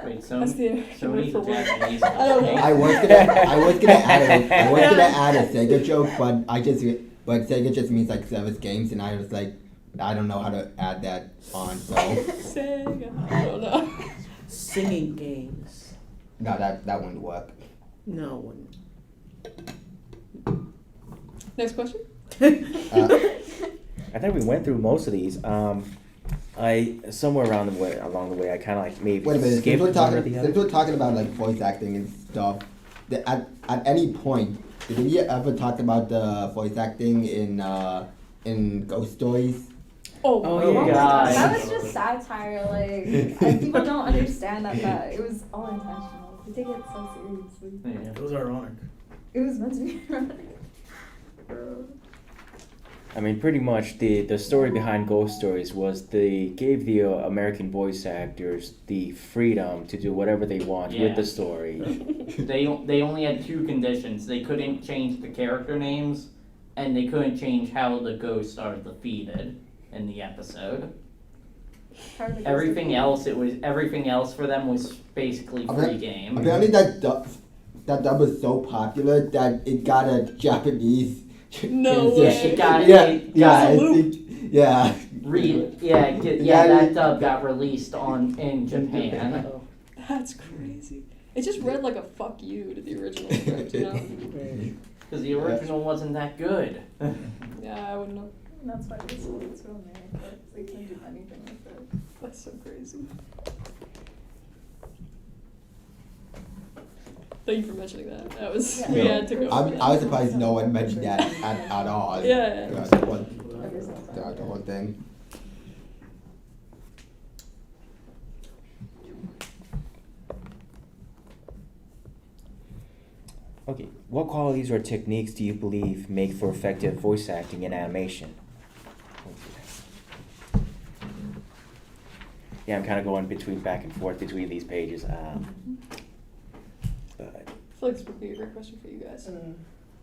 Wait, That's the American word Sony's for the word. Japanese. I don't know. I was gonna add a Sega joke, but Sega just means, like, service games, and I was like, I don't know how to add that on, so Sega. I don't know. Singing games. no, that wouldn't work. No one. Next question. I think we went through most of these. I somewhere along the way, I kind of like maybe Wait a minute, skipped one or the since other. we're talking about, like, voice acting and stuff, at any point, did we ever talk about the voice acting in Ghost Stories? Oh, yeah. God. That was just satire. Like people don't understand that it was all intentional. We take it so seriously. Yeah. It was ironic. It was meant to be ironic. I mean, pretty much the story behind Ghost Stories was they gave the American voice actors the freedom to do whatever they want Yeah. with the story. They only had two conditions. They couldn't change the character names, and they couldn't change how the ghosts are defeated in the episode. Everything else for them was basically free game. Apparently that dub was so popular that it got a Japanese No transition. way. It got- yeah, it- yeah, I Loop. think, yeah. That dub got released in Japan. Oh, That's crazy. It just read like a fuck you to the original script, you know? Because the original wasn't that good. Yeah, I wouldn't know. That's why it's so mad. They can't do anything with it. That's so crazy. Thank you for mentioning that. That was Yeah. we had to go. I over that. was surprised no one mentioned that at all. Yeah. The whole thing. Okay, what qualities or techniques do you believe make for effective voice acting in animation? Yeah, I'm kind of going back and forth between these pages. But I feel like this would be a great question for you guys.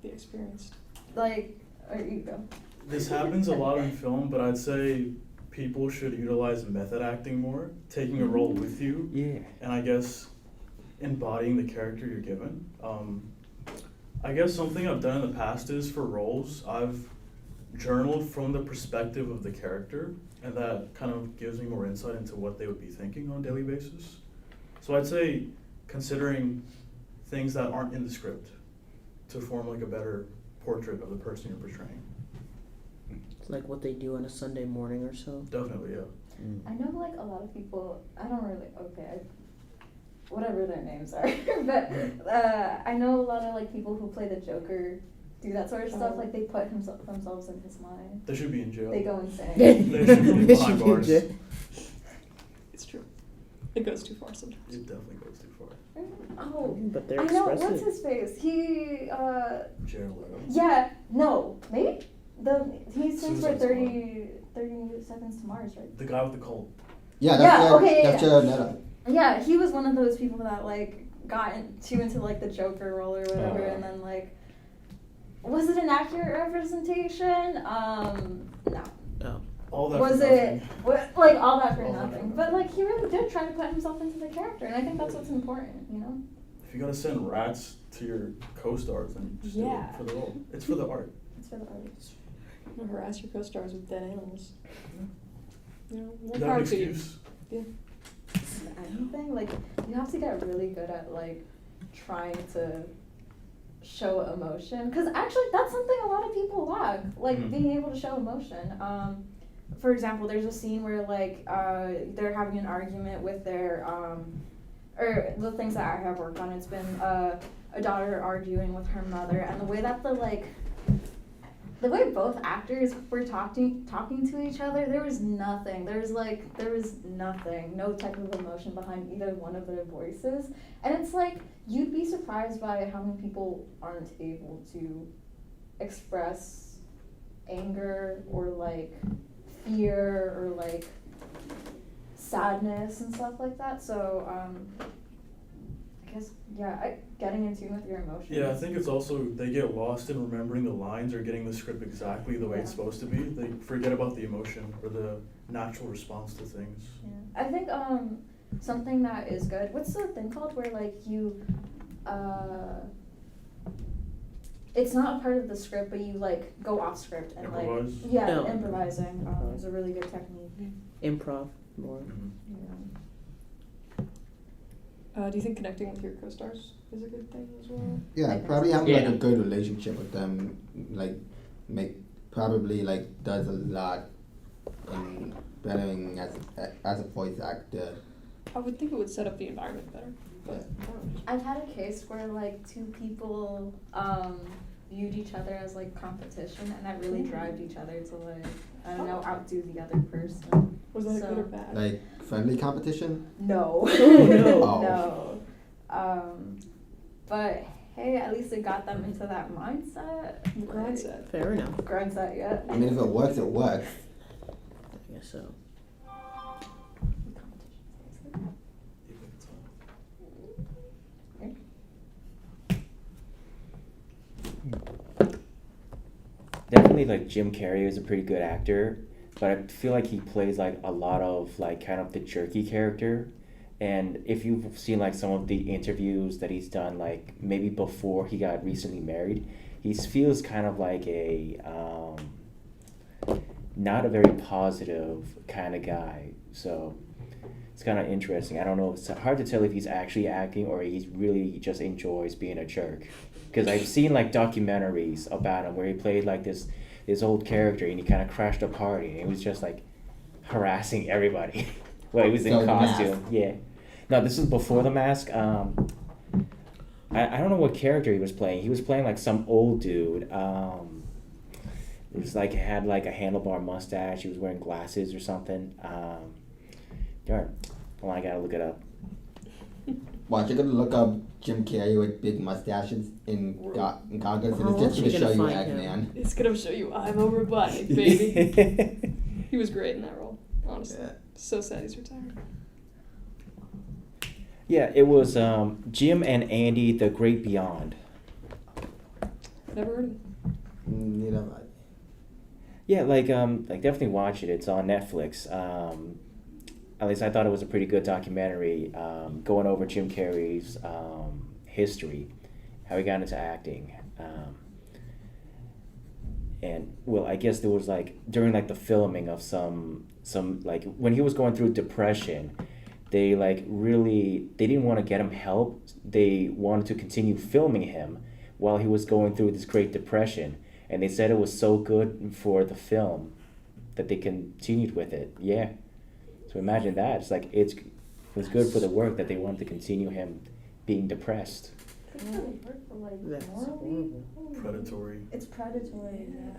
The experienced. Like, you go. This happens a lot in film, but I'd say people should utilize method acting more, taking a role with you, yeah, and I guess embodying the character you're given. I guess something I've done in the past is for roles, I've journaled from the perspective of the character, and that kind of gives me more insight into what they would be thinking on a daily basis. So I'd say considering things that aren't in the script to form like a better portrait of the person you're portraying. it's like what they do on a Sunday morning or so. Definitely, yeah. I know like a lot of people, I don't really, whatever their names are, but I know a lot of like people who play the Joker do that sort of stuff, like they put themselves in his mind. They should be in jail. They go insane. They should be behind bars. It It's true. It goes too far sometimes. definitely goes too far. Oh, But they're I know, expressive. what's his face? He, Jared Leto. yeah, no, maybe? He sings for Suicide 30 Seconds to Mars, right? The guy with the cult. Yeah, Yeah, okay, that's yeah. Jared Leto. Yeah, he was one of those people that like got into like the Joker role or whatever, Oh. and then like, was it an accurate representation? No. Oh. All that Was for it nothing. like all that for All that for nothing? nothing. But like he really did try to put himself into the character, and I think that's what's important, you know. If you gotta send rats to your co-stars, then you just Yeah. do it for the role. It's for the art. It's for the artist. Don't harass your co-stars with dead animals. You know, more You have power an to you. excuse. Anything like you have to get really good at like trying to show emotion, because actually that's something a lot of people lack, like Mhm. being able to show emotion. For example, there's a scene where like they're having an argument with their or the things that I have worked on, it's been a daughter arguing with her mother, and the way that the way both actors were talking to each other, there was nothing. There was nothing, no type of emotion behind either one of their voices. And it's like, you'd be surprised by how many people aren't able to express anger or like fear or like sadness and stuff like that. So I guess, yeah, getting in tune with your emotions. Yeah, I think it's also they get lost in remembering the lines or getting the script exactly the way it's Yeah. supposed to be. They forget about the emotion or the natural response to things. Yeah. I think something that is good. What's the thing called where like you it's not a part of the script, but you like go off script and Improvise? like yeah, No. improvising is a really good technique. Improv more. Mhm. Yeah. Do you think connecting with your co-stars is a good thing as well? Yeah, probably having like Yeah. a good relationship with them, like probably like does a lot in bettering as a voice actor. I would think it would set up the environment better. But I've had a case where like two people viewed each other as like competition, and that really drives each other to like, I don't know, outdo the other person. was that So- good or bad? Like friendly competition? No. Oh, no. Oh. No. But hey, at least it got them into that mindset. Mindset. Fair enough. Mindset, yeah. I mean, if it works, it works. I guess so. Definitely, like Jim Carrey is a pretty good actor, but I feel like he plays like a lot of like kind of the jerky character. And if you've seen like some of the interviews that he's done, like maybe before he got recently married, he feels kind of like a not a very positive kind of guy. So it's kind of interesting. I don't know. It's hard to tell if he's actually acting or he really just enjoys being a jerk. Because I've seen like documentaries about him where he played like this old character and he kind of crashed a party and he was just like harassing everybody while he was in So, The costume. Mask. Yeah. No, this is before The Mask. I don't know what character he was playing. He was playing like some old dude. He was like had like a handlebar mustache. He was wearing glasses or something. Darn. Well, I gotta look it up. Watch, you're gonna look up Jim Carrey with big mustaches in goggles, and How it's just else gonna you show gonna you find him? Eggman. It's gonna show you I'm a robotic, baby. He was great in that role, honestly. Yeah. So sad he's retired. Yeah, it was Jim and Andy, The Great Beyond. Never heard of him. You know, Yeah, like definitely watch it. It's on Netflix. At least I thought it was a pretty good documentary, going over Jim Carrey's history, how he got into acting. And well, I guess there was like during like the filming of some like when he was going through depression, they like really they didn't want to get him help. They wanted to continue filming him while he was going through this great depression, and they said it was so good for the film that they continued with it. Yeah. So imagine that. It's like it was good for the work that they wanted to continue him being depressed. It's really hard for like That's morally. horrible. Predatory. It's predatory. Yeah.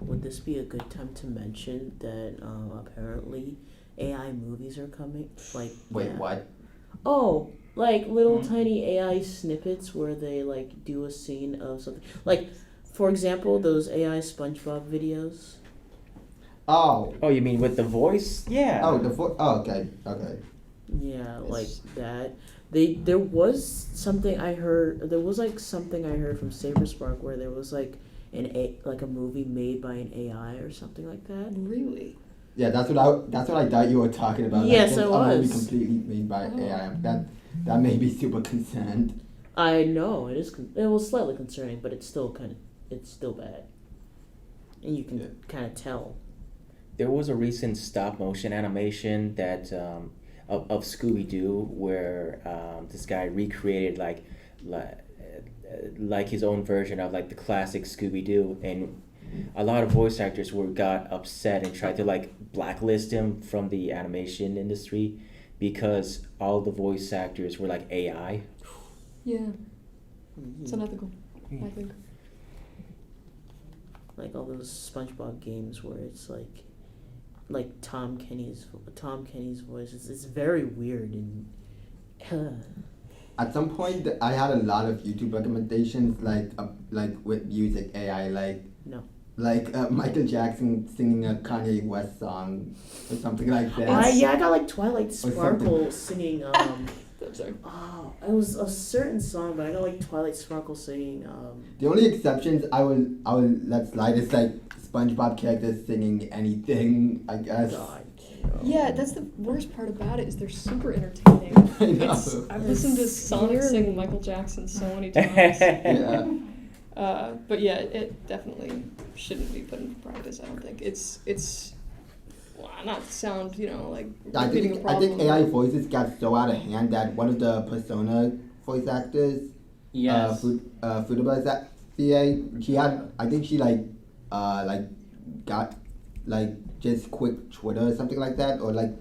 Would this be a good time to mention that apparently AI movies are coming? Like wait, yeah. what? Oh, like little tiny AI snippets where they like do a scene of something. Like, for example, those AI SpongeBob videos. Oh, Oh, you mean with the voice? Yeah. oh, okay. Yeah, like that. There was something I heard. There was like something I heard from Saberspark where there was like like a movie made by an AI or something like that. Really? Yeah, that's what I thought you were talking about. Yes, like, it a movie was. completely made by Oh. AI. That made me super concerned. I know it is. It was slightly concerning, but it's still bad, and you can Yeah. kind of tell. There was a recent stop motion animation that of Scooby Doo where this guy recreated like his own version of like the classic Scooby Doo, and a lot of voice actors got upset and tried to like blacklist him from the animation industry because all the voice actors were like AI. Yeah. Mm-hmm. It's unethical, I think. Like all those SpongeBob games where it's like Tom Kenny's voice. It's very weird and. At some point, I had a lot of YouTube recommendations, like with music AI, No. like Michael Jackson singing a Kanye West song or something like that. I got like Twilight something. Sparkle singing. I'm sorry. Oh, it was a certain song, but I got like Twilight Sparkle singing. The only exceptions I will let slide is like SpongeBob characters singing anything, I guess. God. Yeah, that's the worst part about it is they're super entertaining. I know. I've listened to Sonic Scary. sing Michael Jackson so many times. Yeah. But yeah, it definitely shouldn't be put into practice. I don't think it's well, not to sound like I repeating a think problem. AI voices got so out of hand that one of the Persona voice actors, Yes. Futaba VA, she had, I think she got like just quit Twitter or something like that, or like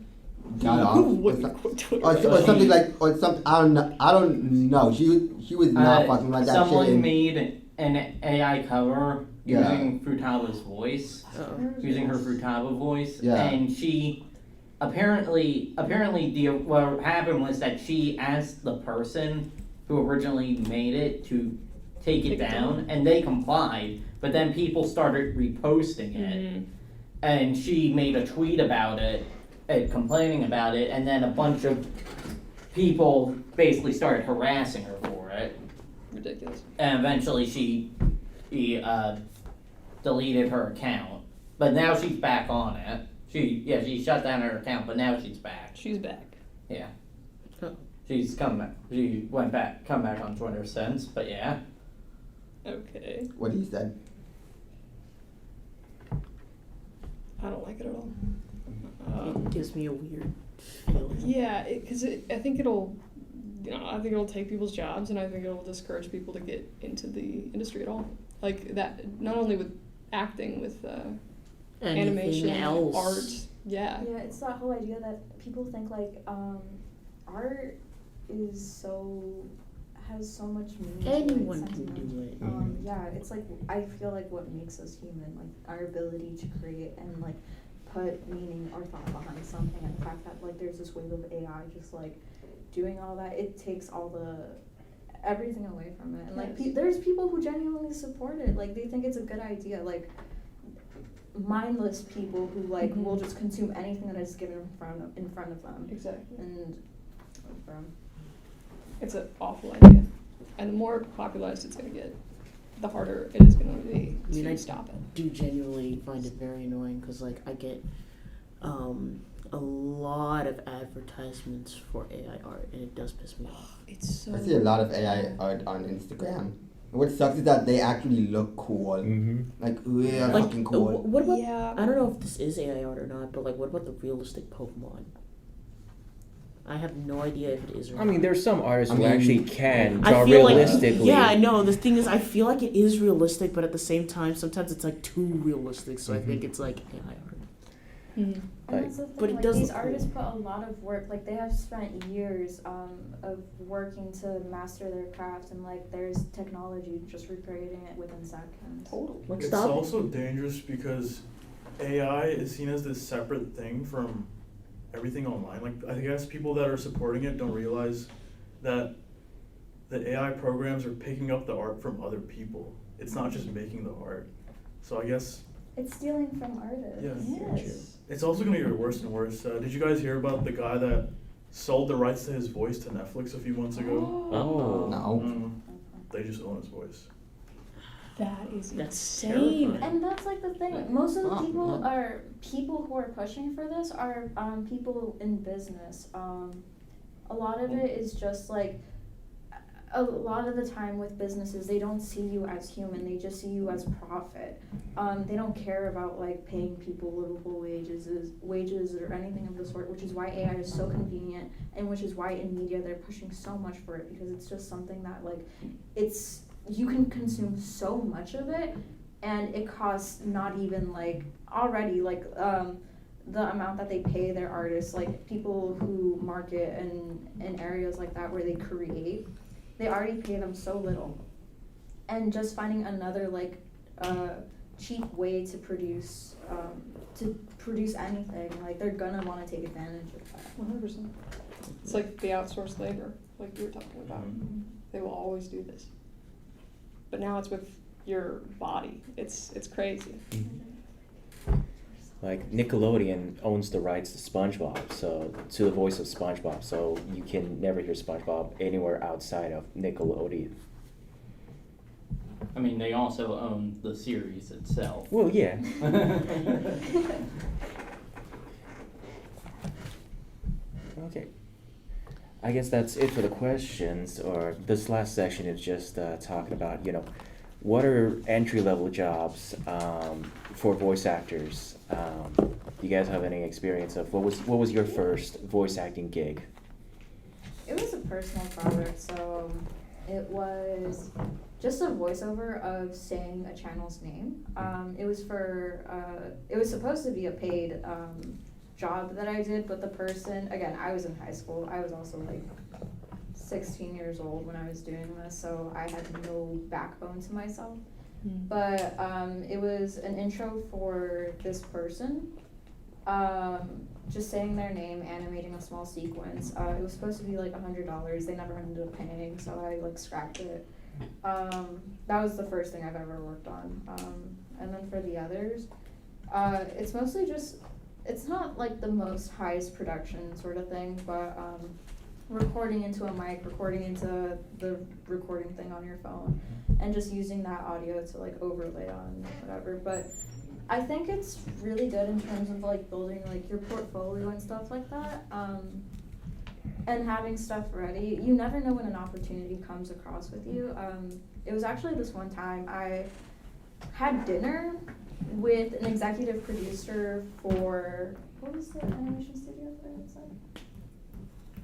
got off, or She- something like, or something. I don't know. She was not fucking like that shit. Someone and- made an AI cover Yeah. using Futaba's voice, using her Futaba voice, Yeah. and she apparently what happened was that she asked the person who originally made it to take it down, and they complied, but then people started reposting it, and she made a tweet about it, complaining about it, and then a bunch of people basically started harassing her for it. Ridiculous. And eventually she deleted her account. But now she's back on it. She shut down her account, but now she's back. She's back. Yeah. Oh. She's come back. She come back on Twitter since, but yeah. Okay. What he said. I don't like it at all. It gives me a weird feeling. Yeah, because I think it'll take people's jobs, and I think it'll discourage people to get into the industry at all. Like that, not only with acting, with Anything animation, else? art. Yeah. Yeah, it's that whole idea that people think like art has so much meaning. to it, Anyone can sentiment. do it. Yeah, it's like I feel like what makes us human, like our ability to create and like put meaning or thought behind something, and the fact that like there's this wave of AI just like doing all that, it takes everything away from it. And like there's people who genuinely support it, like they think it's a good idea, like mindless people who like will just consume anything that is given in front of them. Exactly. And It's an awful idea, and the more popularized it's going to get, the harder it is going to be to stop it. Do genuinely find it very annoying because like I get a lot of advertisements for AI art, and it does piss me off. It's so. I see a lot of AI art on Instagram. What sucks is that they actually look cool. Like, yeah, Like, fucking cool. what about? Yeah. I don't know if this is AI art or not, but like, what about the realistic Pokemon? I have no idea if it is or not. I mean, there's some artists who I mean, actually can I draw feel realistically. like, yeah, I know. The thing is, I feel like it is realistic, but at the same time, sometimes it's like too realistic. So I think it's like AI art. Mm-hmm. And that's the thing, But it like does these look artists cool. put a lot of work, like they have spent years of working to master their craft, and like there's technology just recreating it within seconds. Totally. Like, It's stop. also dangerous because AI is seen as this separate thing from everything online. Like, I guess people that are supporting it don't realize that the AI programs are picking up the art from other people. It's not just making the art. So I guess It's stealing from artists. Yeah. Yes. it's also going to get worse and worse. Did you guys hear about the guy that sold the rights to his voice to Netflix a few months ago? Oh. No. They just own his voice. That is That's insane. terrifying. And that's like the thing. Most of the Wow, people who are pushing for this are people in business. A lot of it is just like a lot of the time with businesses, they don't see you as human. They just see you as profit. They don't care about like paying people livable wages or anything of the sort, which is why AI is so convenient, and which is why in media they're pushing so much for it, because it's just something that like you can consume so much of it, and it costs not even like already like the amount that they pay their artists, like people who market in areas like that where they create, they already pay them so little, and just finding another like cheap way to produce anything, like they're gonna want to take advantage of that. 100%. It's like the outsourced labor, like you were talking about. They will always do this. But now it's with your body. It's crazy. Like Nickelodeon owns the rights to SpongeBob, so to the voice of SpongeBob, so you can never hear SpongeBob anywhere outside of Nickelodeon. I mean, they also own the series itself. Well, yeah. Okay. I guess that's it for the questions, or this last section is just talking about, what are entry-level jobs for voice actors? Do you guys have any experience of what was your first voice acting gig? It was a personal project, so it was just a voiceover of saying a channel's name. It was supposed to be a paid job that I did, but the person, again, I was in high school. I was also like 16 years old when I was doing this, so I had no backbone to myself. But it was an intro for this person, just saying their name, animating a small sequence. It was supposed to be like $100. They never ended up paying, so I like scrapped it. That was the first thing I've ever worked on. And then for the others, it's mostly just, it's not like the most highest production sort of thing, but recording into a mic, recording into the recording thing on your phone, and just using that audio to like overlay on whatever. But I think it's really good in terms of like building like your portfolio and stuff like that, and having stuff ready. You never know when an opportunity comes across with you. It was actually this one time I had dinner with an executive producer for, what was the animation studio that I said?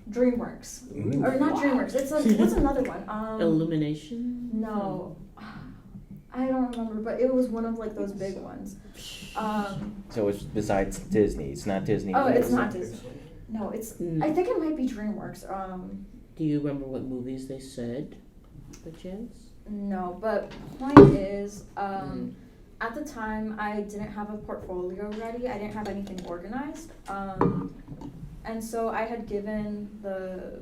DreamWorks. Or not DreamWorks, what's another one? Illumination? No. I don't remember, but it was one of like those big ones. So it's besides Disney. It's not Disney. Oh, it's not Disney. No, it's. I think it might be DreamWorks. Do you remember what movies they said, by chance? No, but point is, at the time I didn't have a portfolio ready. I didn't have anything organized. And so I had given the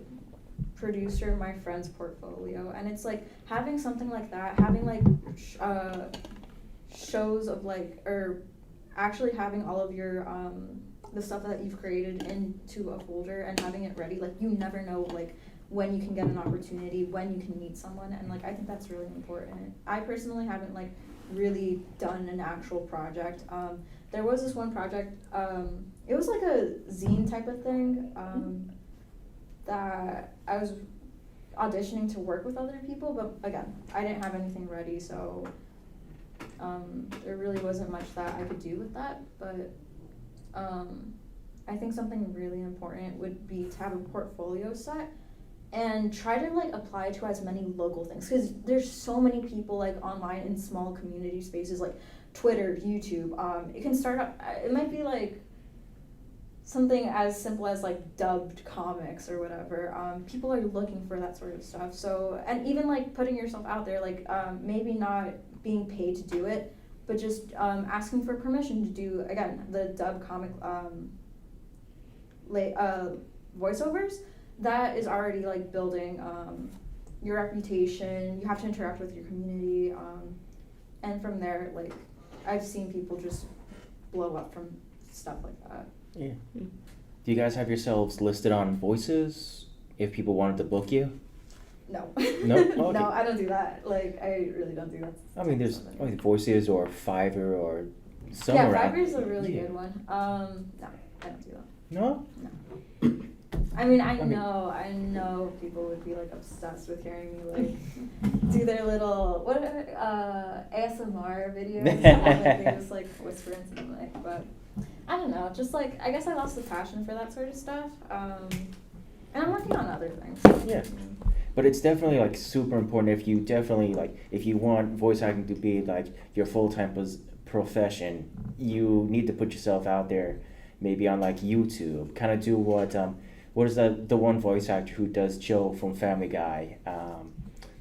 producer my friend's portfolio, and it's like having something like that, having like shows of like, or actually having all of your the stuff that you've created into a folder and having it ready. Like, you never know like when you can get an opportunity, when you can meet someone, and like I think that's really important. I personally haven't like really done an actual project. There was this one project, it was like a zine type of thing, that I was auditioning to work with other people, but again, I didn't have anything ready, so there really wasn't much that I could do with that. But I think something really important would be to have a portfolio set and try to like apply to as many local things, because there's so many people like online in small community spaces like Twitter, YouTube. It can start up, it might be like something as simple as like dubbed comics or whatever. People are looking for that sort of stuff. So, and even like putting yourself out there, like maybe not being paid to do it, but just asking for permission to do, again, the dubbed comic voiceovers. That is already like building your reputation. You have to interact with your community, and from there, like, I've seen people just blow up from stuff like that. Yeah. Do you guys have yourselves listed on Voices if people wanted to book you? No. No? Oh, okay. No, I don't do that. Like, I really don't do that. I mean, there's Voices or Fiverr or somewhere. Yeah, Fiverr's a really good one. No, I don't do that. No? No. I mean, I know people would be like obsessed with hearing me like do their little ASMR videos. Like, they just like whisper into the mic, but I don't know. Just like, I guess I lost the passion for that sort of stuff, and I'm working on other things. Yeah. But it's definitely like super important if you want voice acting to be like your full-time profession, you need to put yourself out there, maybe on like YouTube. Kind of do what is the one voice actor who does Joe from Family Guy?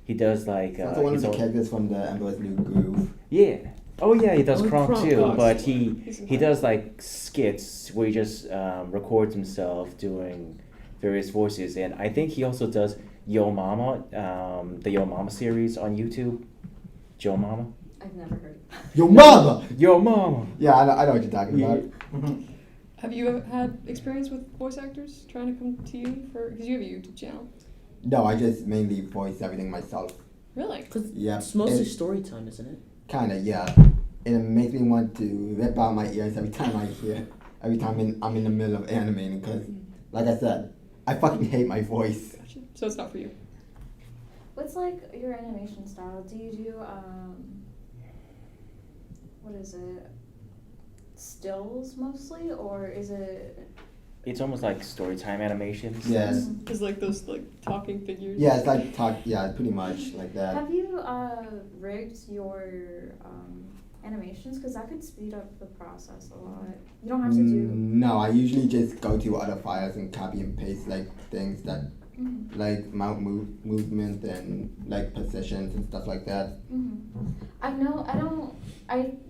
He does like That's one of the characters from the Emperor's New Groove. Yeah. Oh yeah, he does Kronk Kronk. too, but he does like skits where he just records himself doing various voices, and I think he also does Yo Mama, the Yo Mama series on YouTube. Joe Mama. I've never heard of that. Yo mama! Yo Mama. Yeah, I know what you're talking about. Have you ever had experience with voice actors trying to come to you because you have a YouTube channel? No, I just mainly voice everything myself. Really? Because Yeah. it's mostly story time, isn't it? Kinda, yeah. And it makes me want to rip out my ears every time I'm in the middle of animating, because, like I said, I fucking hate my voice. Gotcha. So it's not for you. What's like your animation style? Do you do what is it? Stills mostly, or is it it's almost like storytime animations. Yes. It's like those like talking figures. Yeah, it's like pretty much like that. Have you rigged your animations? Because that could speed up the process a lot. You don't have to do. No, I usually just go to other files and copy and paste like things that like mount movement and like positions and stuff like that.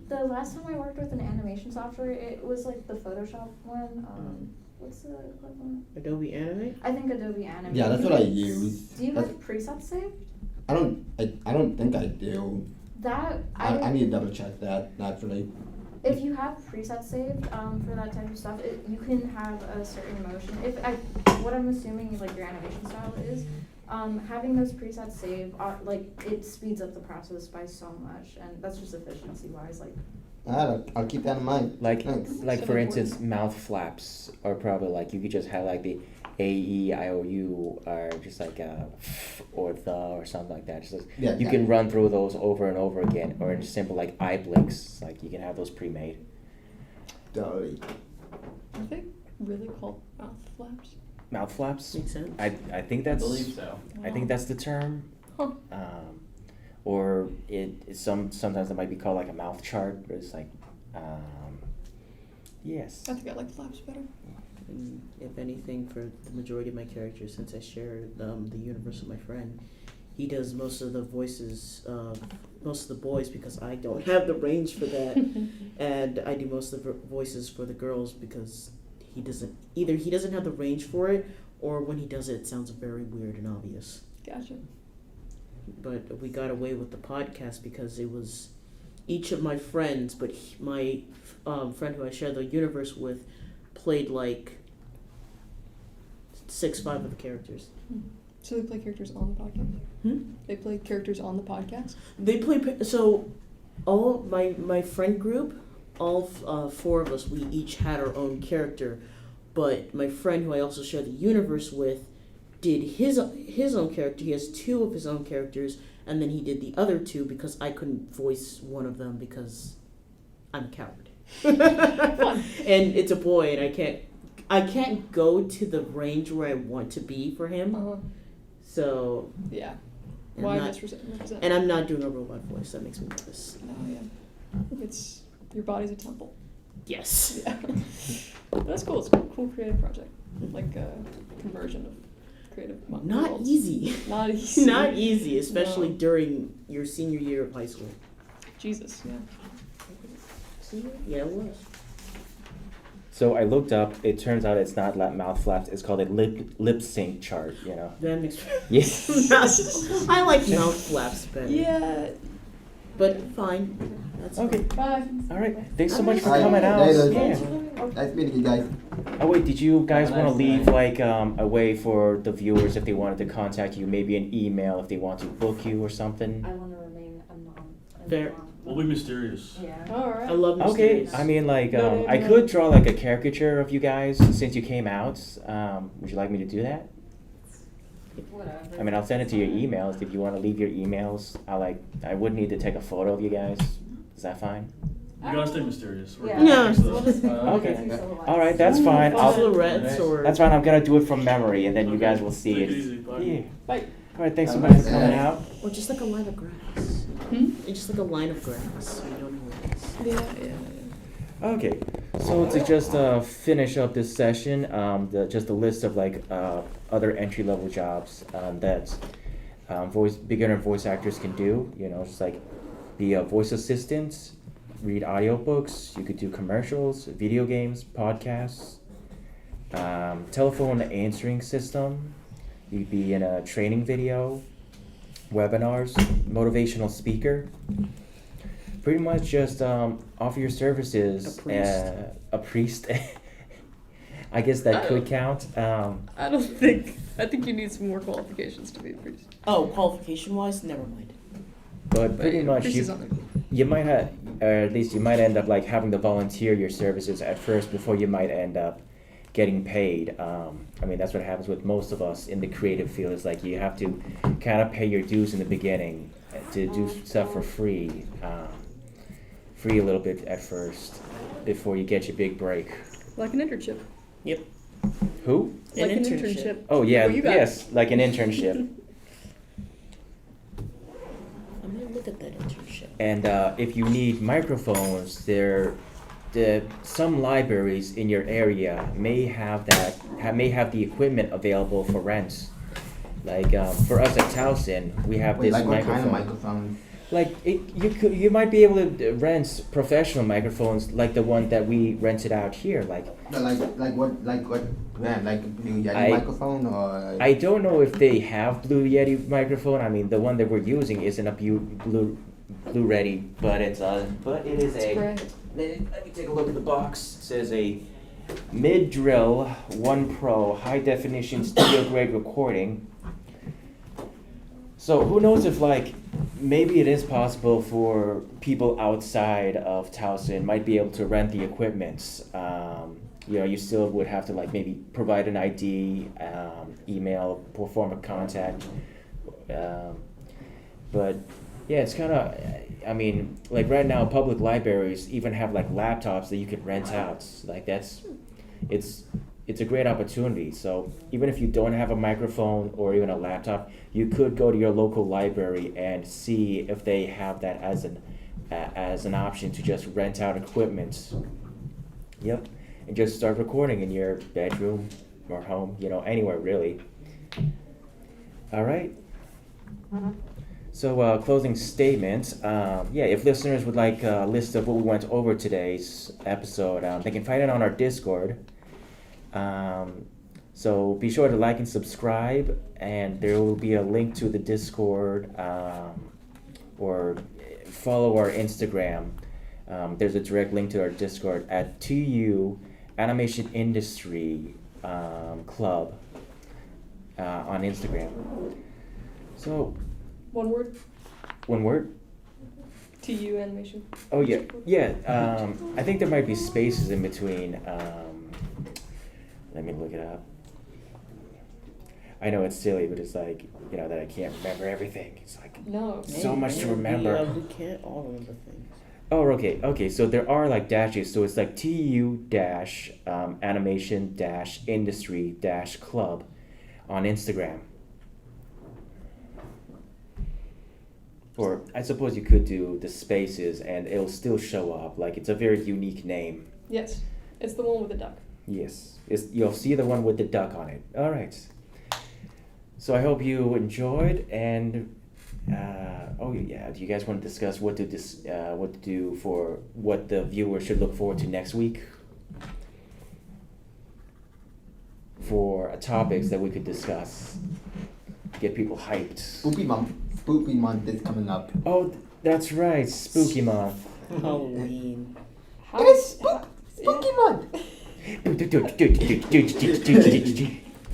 The last time I worked with an animation software, it was like the Photoshop one. What's the equivalent? Adobe Animate? I think Adobe Animate. Yeah, that's what I use. Do you have presets saved? I don't think I do. That I need to double check that actually. If you have presets saved for that type of stuff, you can have a certain motion. What I'm assuming like your animation style is, having those presets saved, like it speeds up the process by so much, and that's just efficiency wise. Like, I'll keep that in mind. Like Thanks. like for instance, mouth flaps are probably like you could just have like the A-E-I-O-U or just like a f or the or something like that. Just like, Yeah, you can run through those over and over again, or in simple like eye blinks. Like you can have those pre-made. Totally. Are they really called mouth flaps? Mouth flaps. Makes sense. I think I that's. believe so. I think that's the term. Huh. Or sometimes it might be called like a mouth chart. Where it's like, yes. I think I like flaps better. And if anything, for the majority of my characters, since I share the universe with my friend, he does most of the voices, most of the boys because I don't have the range for that, and I do most of the voices for the girls because he doesn't have the range for it, or when he does it, it sounds very weird and obvious. Gotcha. But we got away with the podcast because it was each of my friends, but my friend who I share the universe with played like 6-5 of the characters. So they play characters on the podcast? They play characters on the podcast? They play, so all my friend group, all 4 of us, we each had our own character, but my friend who I also share the universe with did his own character. He has 2 of his own characters, and then he did the other 2 because I couldn't voice one of them because I'm a coward. And it's a boy, and I can't go to the range where I want to be for him. So yeah, and why not- misrepresent? And I'm not doing a robot voice. That makes me nervous. Oh yeah, it's your body's a temple. Yes. Yeah, that's cool. It's a cool creative project, like a conversion of creative. Not worlds. easy. Not easy. Not easy, especially No. during your senior year of high school. Jesus, yeah. Yeah, it was. So I looked up. It turns out it's not mouth flaps. It's called a lip sync chart. You know. That makes Yes. I like mouth flaps better. Yeah. But fine. That's Okay. Bye. All right. Thanks so much for Alright, coming out. later. Yeah. Nice meeting you guys. Oh wait, did you guys Have a want to nice leave night. like a way for the viewers if they wanted to contact you, maybe an email if they want to book you or something? I want to remain anonymous. Fair. We'll be mysterious. Yeah. All right. I love Okay, mysterious. I mean like No, I no. could draw like a caricature of you guys since you came out. Would you like me to do that? Whatever. I mean I'll send it to your emails if you want to leave your emails. I would need to take a photo of you guys. Is that fine? You gotta stay mysterious. We're Yeah. gonna Yeah. fix this. We'll just make Okay. it so All right, that's fine. I'll, Silhouettes or that's fine. I'm gonna do it from memory, and then you Okay. guys will see Take it. it easy. Bye. Yeah. Bye. All right. Thanks so Have much a for nice coming day. out. or just like a line of grass. It's just like a line of grass. You don't know what it is. Yeah. Okay, so to just finish up this session, just a list of like other entry level jobs that beginner voice actors can do. You know, just like be a voice assistant, read audiobooks. You could do commercials, video games, podcasts, telephone answering system. You'd be in a training video, webinars, motivational speaker. Pretty much just offer your services. A priest. A priest. I guess that could count. I think you need some more qualifications to be a priest. Oh, qualification wise, never mind. But pretty much priest is you, on there. you might have, or at least you might end up like having to volunteer your services at first before you might end up getting paid. I mean, that's what happens with most of us in the creative field. Is like you have to kind of pay your dues in the beginning to do stuff for free. Free a little bit at first before you get your big break. Like an internship. Yep. Who? Like An internship. Oh yeah, What you got? yes, like an internship. I'm gonna look at that internship. And if you need microphones, some libraries in your area may have the equipment available for rent. Like for us at Towson, we have Wait, this like what microphone. kind of microphones? Like you might be able to rent professional microphones, like the one that we rented out here. Like Like what brand? Like Blue Yeti microphone or? I don't know if they have Blue Yeti microphone. I mean, the one that we're using isn't a Blue Yeti, but it is It's a. great. Let me take a look at the box. It says a mid-drill 1 Pro high definition studio grade recording. So who knows if maybe it is possible for people outside of Towson might be able to rent the equipment. You still would have to maybe provide an ID, email, form of contact. But yeah, it's kind of, right now public libraries even have laptops that you can rent out. It's a great opportunity. So even if you don't have a microphone or even a laptop, you could go to your local library and see if they have that as an option to just rent out equipment. Yep, and just start recording in your bedroom or home, anywhere really. All right. So closing statements. If listeners would like a list of what we went over today's episode, they can find it on our Discord. So be sure to like and subscribe, and there will be a link to the Discord, or follow our Instagram. There's a direct link to our Discord at TU Animation Industry Club on Instagram. So, One word. one word? TU animation. Oh yeah, yeah. I think there might be spaces in between. Let me look it up. I know it's silly, but it's that I can't remember everything. It's No. so much to remember. We can't all remember things. Oh, okay. So there are dashes. So it's TU animation industry club on Instagram. Or I suppose you could do the spaces and it'll still show up. It's a very unique name. Yes, it's the one with the duck. Yes, you'll see the one with the duck on it. All right. So I hope you enjoyed, and do you guys want to discuss what to do for what the viewer should look forward to next week? For topics that we could discuss, get people hyped. Spooky month is coming up. Oh, that's right, Spooky Month. Halloween. It is spooky month.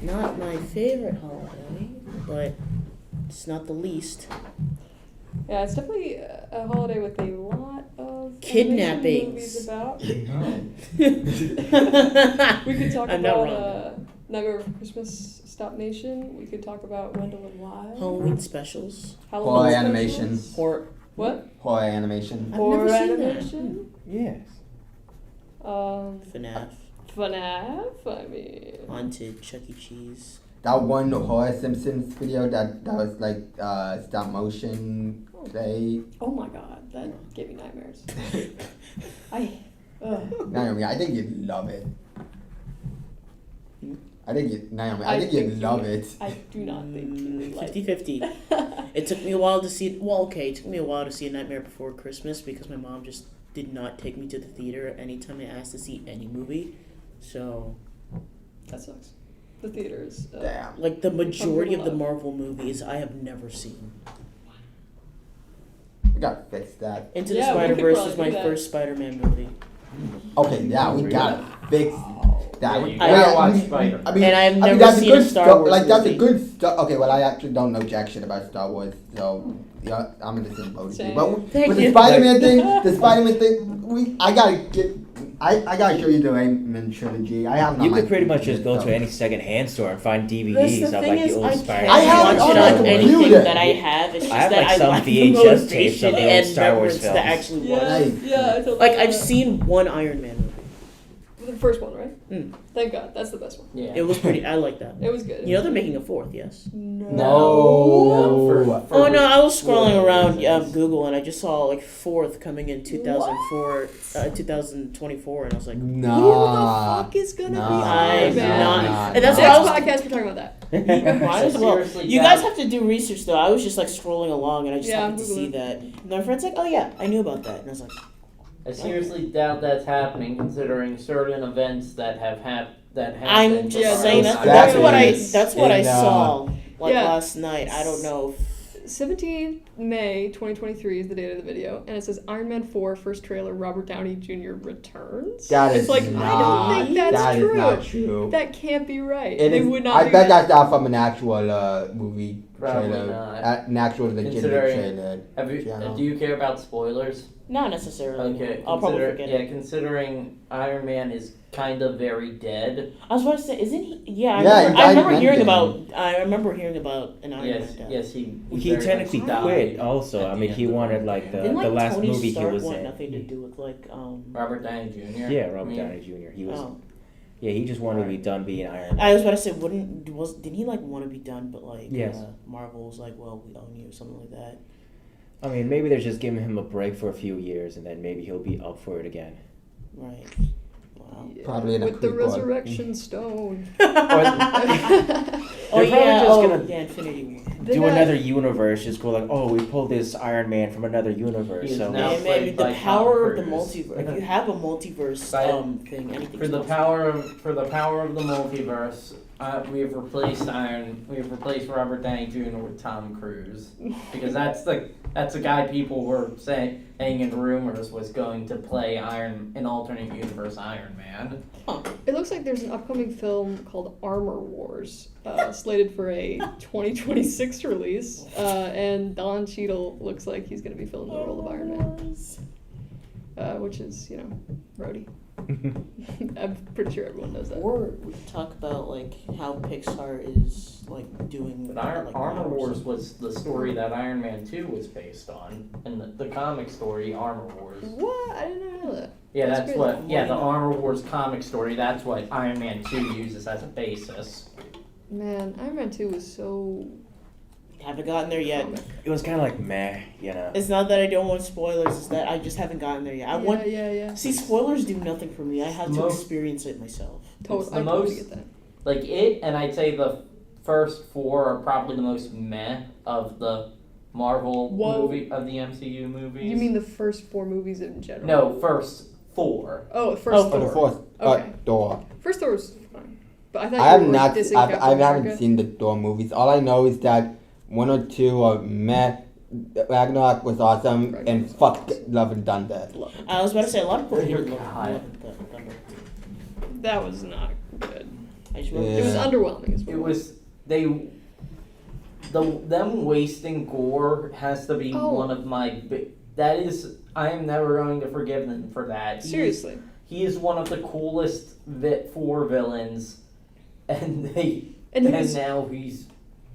Not my favorite holiday, but it's not the least. Yeah, it's definitely a holiday with a lot of Kidnappings. animation movies about. We could talk I'm not about wrong. Nightmare Before Christmas, Stop Nation. We could talk about Wendell and Wild. Halloween specials. Halloween Horror specials. animation. Horror. What? Horror animation. I've Horror never seen that. animation. Yes. FNAF. FNAF. I mean. Haunted. Chuck E. Cheese. That one Horror Simpsons video that was stop motion play. Oh my god, that gave me nightmares. Naomi, I think you'd love it. I think you'd love it. I do not think you would like 50-50. It took me a while to see it. Well, okay, it took me a while to see A Nightmare Before Christmas because my mom just did not take me to the theater anytime I asked to see any movie. So, That sucks. The theaters. Damn. the majority of the Love. Marvel movies I have never seen. We gotta fix that. Into Yeah, the we could Spider-Verse probably was do my that. first Spider-Man movie. Okay, yeah, we gotta fix that. You gotta watch Spider. I mean, And I've never that's seen a good Star Wars That's a movie. good start. Okay, well, I actually don't know jack shit about Star Wars, so yeah, I'm in the same boat as you. Same. But Thank with the you. Spider-Man thing, I gotta show you the Raymond trilogy. I have. it on You my could pretty much just go so- to any second-hand store and find That's DVDs the of thing the is, old I Spider-Man. I have can't it watch on it on my anything computer. that I have. It's just I have, that I some lack the VHS tapes of motivation the old and Star Wars remembrance to films. actually watch. Yeah, Hey. yeah. I totally Like get I've that. seen one Iron Man movie. The the first one, right? Mm. Thank God, that's the best one. Yeah. It was pretty. I like that. It was good. You know they're making a fourth, yes. No. Oh no, I was scrolling for around reasons. Google and I just saw like fourth coming in 2024, and I was like, Who the Nah. fuck is gonna Nah, be I'm Iron Man? not. And that's Next what I was. podcast, we're talking about that. Might as well. Seriously, You that- guys have to do research though. I was just like scrolling along and I just Yeah, happened to see Googling. that. And my friend's like, "Oh yeah, I knew about that," and I was like, I seriously doubt that's happening, considering certain events that have happened. "I'm just Yeah, saying those that. That's what I. Exactly. That's what I In, saw like Yeah. last night. I don't know. 17th May 2023 is the date of the video, and it says Iron Man 4 first trailer. Robert Downey Jr. returns. That is it's like I not. don't think that's that true. is not true. That can't be right. It They is- would not. I do bet that. that's not from an actual movie Probably trailer. not. An actual legitimate Considering- trailer. Have you? Channel. Do you care about spoilers? Not necessarily. Okay. I'll probably forget it. Considering Iron Man is kind of very dead. I was about to say, isn't he? Yeah, Yeah, I he's remember Iron hearing Man about. I remember hearing about an Iron Yes. Man death. Yes. He He technically very much quit died also. at I the mean, end he of wanted it. like Didn't the last Tony movie Stark he was want in. nothing to do with like Robert Downey Jr. Yeah, Robert I mean, Downey Jr. He was. Oh. Yeah, he just wanted to be done being Iron Man. I was about to say, didn't he like want to be done, but like Yes. Marvel was like, well, we own you, or something like that. I mean, maybe they're just giving him a break for a few years, and then maybe he'll be up for it again. Right. Wow. Yeah, Probably in a with the prequel. resurrection stone. Oh They're probably yeah, just gonna yeah, Infinity War. do another universe. Just go like, oh, we pulled this Iron Man from another universe. He is So now- Yeah, played man, by the power of the Tom Cruise. multiverse. If you have a multiverse By- thing, anything. For the power of the multiverse, we've replaced Robert Downey Jr. with Tom Cruise because that's the guy people were saying in rumors was going to play an alternate universe Iron Man. It looks like there's an upcoming film called Armor Wars, slated for a 2026 release, and Don Cheadle looks like he's going to be filling the role of Iron Man, which is, Rhodey. I'm pretty sure everyone knows that. Or we talk about like how Pixar is like doing. But like, Armor Wars Wars. was the story that Iron Man 2 was based on, and the comic story Armor Wars. What? I didn't know that. Yeah, That's that's crazy. what. Yeah, the Armor Wars comic story. That's what Iron Man 2 uses as a basis. Man, Iron Man 2 was so Haven't gotten there yet. comic. it was kind of like meh, you know. It's not that I don't want spoilers. It's that I just haven't gotten there yet. I want. Yeah. See, spoilers do nothing for me. I have to Most- experience it myself. It's the I totally most- get that. Like it, and I'd say the first 4 are probably the most meh of the Marvel Whoa. movie of the MCU movies. You mean the first 4 movies in general? No, first 4. Oh, the first Oh, For Thor. the fourth Okay. Thor. First Thor was fine. But I thought I have you were not. dissing I Captain haven't America. seen the Thor movies. All I know is that 1 or 2 are meh. Ragnarok was awesome, Ragnarok and was fuck awesome. Love and Thunder. I was about to say a lot of people hated God. Love and Thunder. That was not good. I just remember It was Yeah. underwhelming as well. It was them wasting Gore has to be Oh. one of my that is I am never going to forgive them for that. Seriously. He is one of the coolest 4 villains, and they And he and was now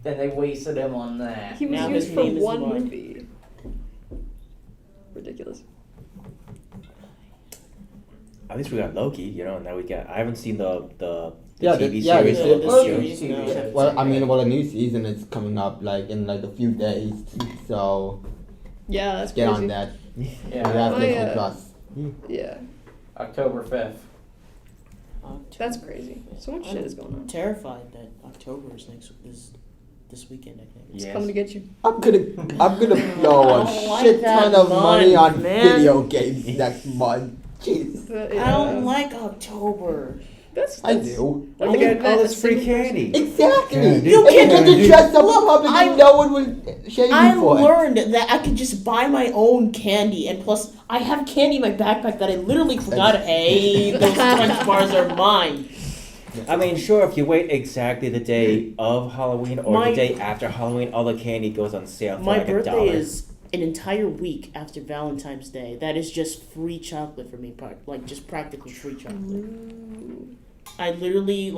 they wasted him on that. he was Now used his for name is one Blood. movie. Ridiculous. At least we got Loki, you know. And now we got. I haven't seen the Yeah, TV yeah, series. we or did. the Well, show. series, no. Well, I mean, a new season is coming up in a few days, so Yeah, that's get crazy. on that. Yeah, That's My, Disney Plus. Yeah, October 5th. that's crazy. So much shit is going on. Terrified that October is this weekend. I think. It's Yes. coming to get you. I'm gonna blow I a don't like shit that ton of money month, on man. video games next month. Jeez, But, I don't like October. I do. I Look at all this free candy. Exactly. Candy. You And you get to can't- dress up in Look, public I- and no one will shame I you for it. learned that I could just buy my own candy, and plus, I have candy in my backpack that I literally forgot. Hey, those Crunch bars are mine. I mean, sure, if you wait exactly the day of Halloween or My- the day after Halloween, all the candy goes on sale for My like birthday $1. is an entire week after Valentine's Day. That is just free chocolate for me, like just practically free chocolate. I literally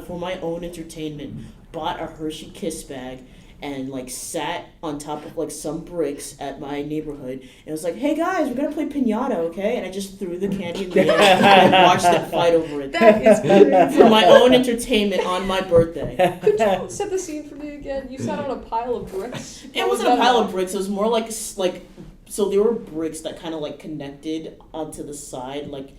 for my own entertainment bought a Hershey Kiss bag and like sat on top of like some bricks at my neighborhood and was like, "Hey guys, we're gonna play piñata, okay?" And I just threw the candy in the air and watched them fight over it. That is crazy. For my own entertainment on my birthday. Could you set the scene for me again? You sat on a pile of bricks. It wasn't a pile of bricks. It was more like so there were bricks that kind of like connected onto the side, like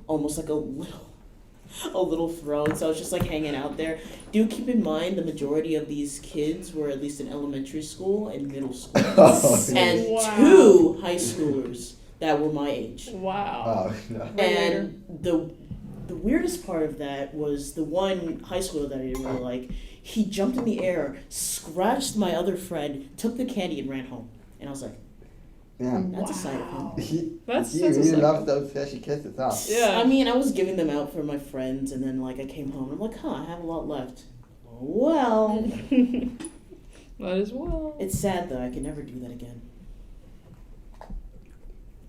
almost like a little throne. So I was just like hanging out there. Do keep in mind the majority of these kids were at least in elementary school and middle school, and Wow. 2 high schoolers that were my age. Wow. Oh, no. And the weirdest part of that was the one high schooler that I didn't really like. He jumped in the air, scratched my other friend, took the candy, and ran home. And I was like, Yeah. that's a side of him. He That's really a loves those fishy kisses, huh? Yeah. I mean, I was giving them out for my friends, and then like I came home, and I'm like, I have a lot left. Well, Might as well. it's sad though. I can never do that again.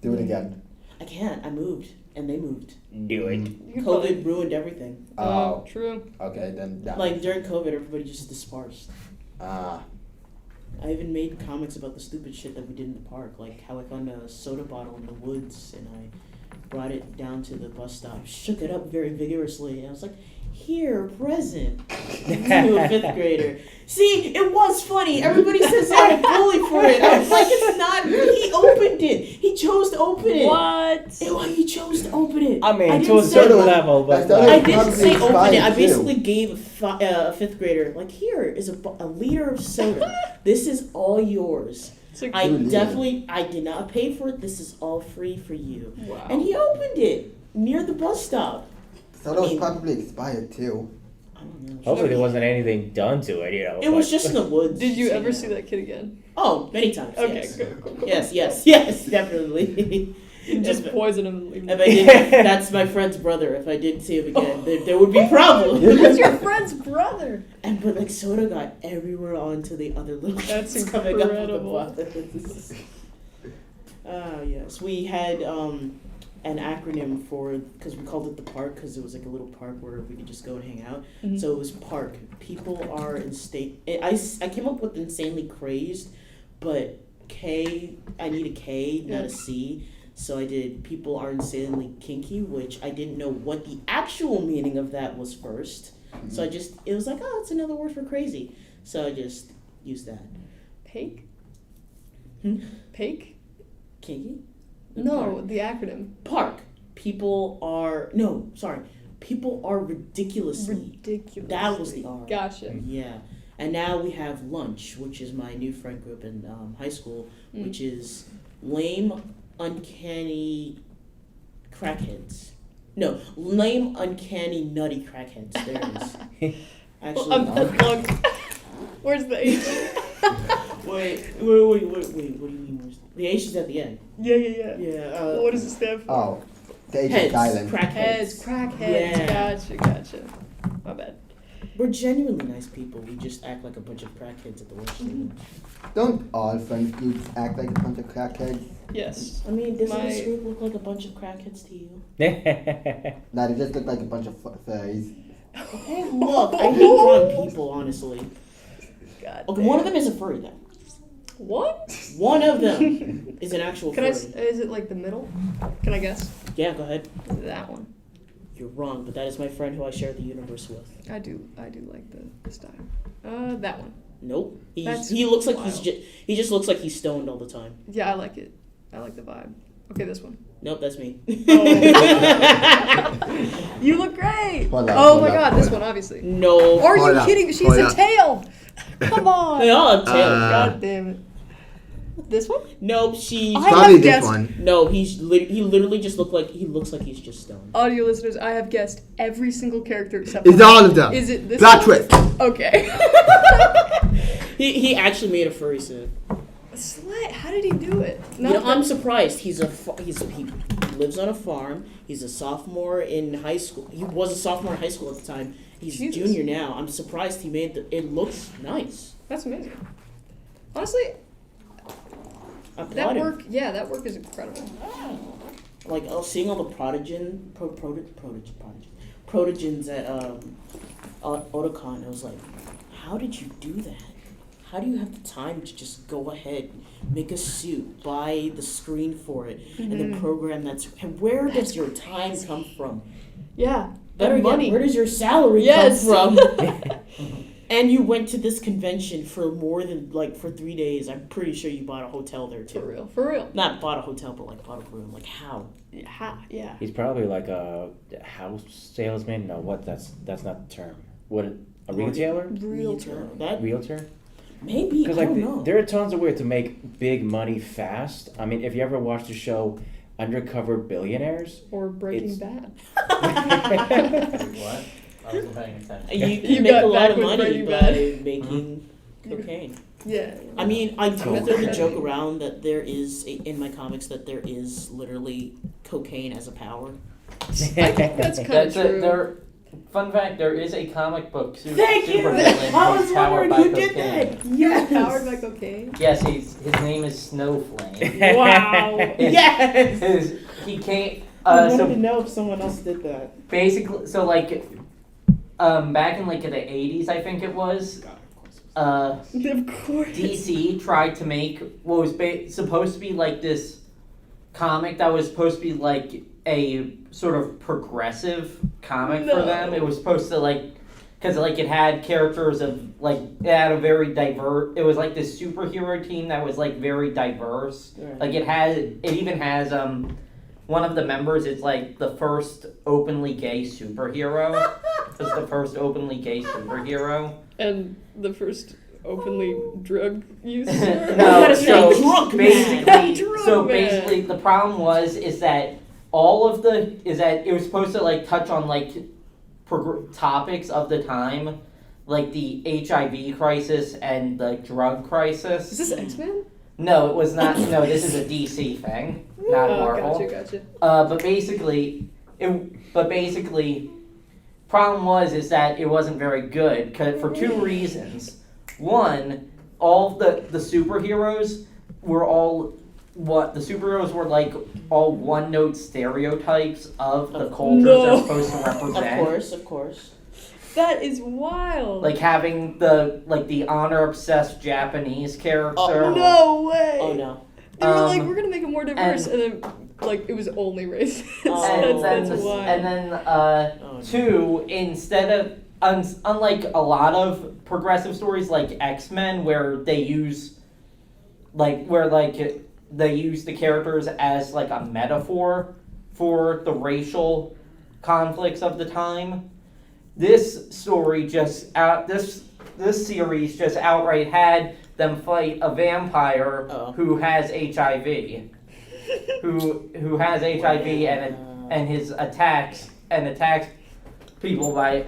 Do it again. I can't. I moved, and they moved. Do it. You could COVID ruined everything. Oh. True. Okay, then. That Like during COVID, everybody just dispersed. Ah. I even made comics about the stupid shit that we did in the park, like how I found a soda bottle in the woods and I brought it down to the bus stop, shook it up very vigorously, and I was like, "Here, present," to a 5th grader. See, it was funny. Everybody says I'm a bully for it. I was like, it's not. He opened it. He chose to open it. What? He chose to open it. I mean, didn't to a say- certain level, but I didn't say open it. I Expired, too. basically gave a 5th grader, like, here is a liter of soda. This is all yours. It's like, I Really? I did not pay for it. This is all free for you. wow. And he opened it near the bus stop. So that was probably expired too. I don't know. hopefully there wasn't anything done to it, you know. It was but- just in the woods. Did you so, ever yeah. see that kid again? Oh, many times. Okay, Yes. good. Yes, definitely. Just If- poison him and leave If him. I did, that's my friend's brother. If I did see him again, there would be problems. That's your friend's brother. But like soda got everywhere onto the other little That's kids coming up with the incredible. bus. Yes, we had an acronym for, because we called it the park because it was like a little park where we could just go and hang out. Mhm. So it was park. People are I came up with insanely crazed, but I need a K, not a C. So I did people are insanely kinky, which I didn't know what the actual meaning of that was first. So it was like, oh, it's another word for crazy. So I just used that. Pake? Hmm? Pake? Kinky? No, the acronym. Park. People are ridiculously. Ridiculous. That was the R. Gotcha. Yeah. And now we have lunch, which is my new friend group in high school, which is lame, uncanny crackheads. No, lame, uncanny, nutty crackheads. There it is. Actually, Look. Where's the H? wait. What do you mean? The H is at the end. Yeah. Yeah. What does it stand for? Oh. The H is Heads. silent. Crackheads. Crackheads. Yeah. Gotcha. My bad. We're genuinely nice people. We just act like a bunch of crackheads at the worst table. Don't all friends groups act like a bunch of crackheads? Yes. I mean, doesn't My- this group look like a bunch of crackheads to you? Nah, they just look like a bunch of furries. Okay, look, I hate drawing people, honestly. God. Okay, one of them is a furry then. What? One of them is an actual Can furry. is it like the middle? Can I guess? Yeah, go ahead. That one. You're wrong, but that is my friend who I share the universe with. I do like the style. That one. Nope. That's He looks like wild. he just looks like he's stoned all the time. Yeah, I like it. I like the vibe. Okay, this one. Nope, that's me. You look great. Hold up, Oh hold my up, god, hold this up. one obviously. No. Are Hold you up, kidding? She's hold a up. tail. Come on. They all have tails. God damn it. This one? Nope, she's I Probably have this guessed. one. no. He literally just looks like he's just stoned. Audio listeners, I have guessed every single character except It's all of them. Is it this Plot one? twist. Okay. He actually made a furry suit. Slut, how did he do it? You know, I'm surprised. He lives on a farm. He's a sophomore in high school. He was a sophomore in high school at the time. He's Jesus. a junior now. I'm surprised he made it looks nice. That's amazing. Honestly, I applaud that him. work is incredible. Like seeing all the protogens at Otakon, I was like, how did you do that? how do you have the time to just go ahead, make a suit, buy the screen for it, and then program that? Where does your time come from? Yeah. Better money. yet, where does your salary Yes. come from? And you went to this convention for more than for 3 days. I'm pretty sure you bought a hotel there too. For real. Not bought a hotel, but bought a room. How? Yeah. He's probably like a house salesman. No, what? That's not the term. What? A retailer? Realtor. That Realtor? maybe. I Because don't know. there are tons of ways to make big money fast. I mean, if you ever watched the show Undercover Billionaires, Or Breaking It's- Bad. What? I wasn't paying attention. You You can make got a lot back of with money Breaking by Bad. making cocaine. Yeah. I mean, I do Cool. throw the joke around that there is in my comics that there is literally cocaine as a power. That's kind of That's true. it. Fun fact: there is a comic book Thank you! supervillain I was who's powered wondering by who did cocaine. that. You're Yes. powered by cocaine. Yes, his name is Snowflame. Wow. Yes. He can't. I wanted So to know if someone else did that. basically, back in the 80s, I think it was. Of course. DC tried to make what was supposed to be this comic that was supposed to be a sort of progressive comic for them. It was supposed to because it had characters of it had a very diverse. It was this superhero team that was very diverse. Right. It even has one of the members is the first openly gay superhero. It's the first openly gay superhero. And the first openly drug user. No, gotta so say drunk man. Drunk man. basically the problem is that it was supposed to touch on topics of the time, like the HIV crisis and the drug crisis. Is this X-Men? No, it was not. No, this is a DC thing, not Marvel. Gotcha. But basically, problem is that it wasn't very good for two reasons. One, all the superheroes were all all one-note stereotypes of the cultures they're supposed to represent. Of course. That is wild. Having the honor-obsessed Japanese character. Oh, no way. Oh no. They were we're gonna make it more diverse, and then it was only racist. That's wild. And then Oh, two, instead of unlike a lot of progressive stories like X-Men where they use they use the characters as a metaphor for the racial conflicts of the time. This story this series just outright had them fight a vampire who has HIV. who has HIV and his attacks people by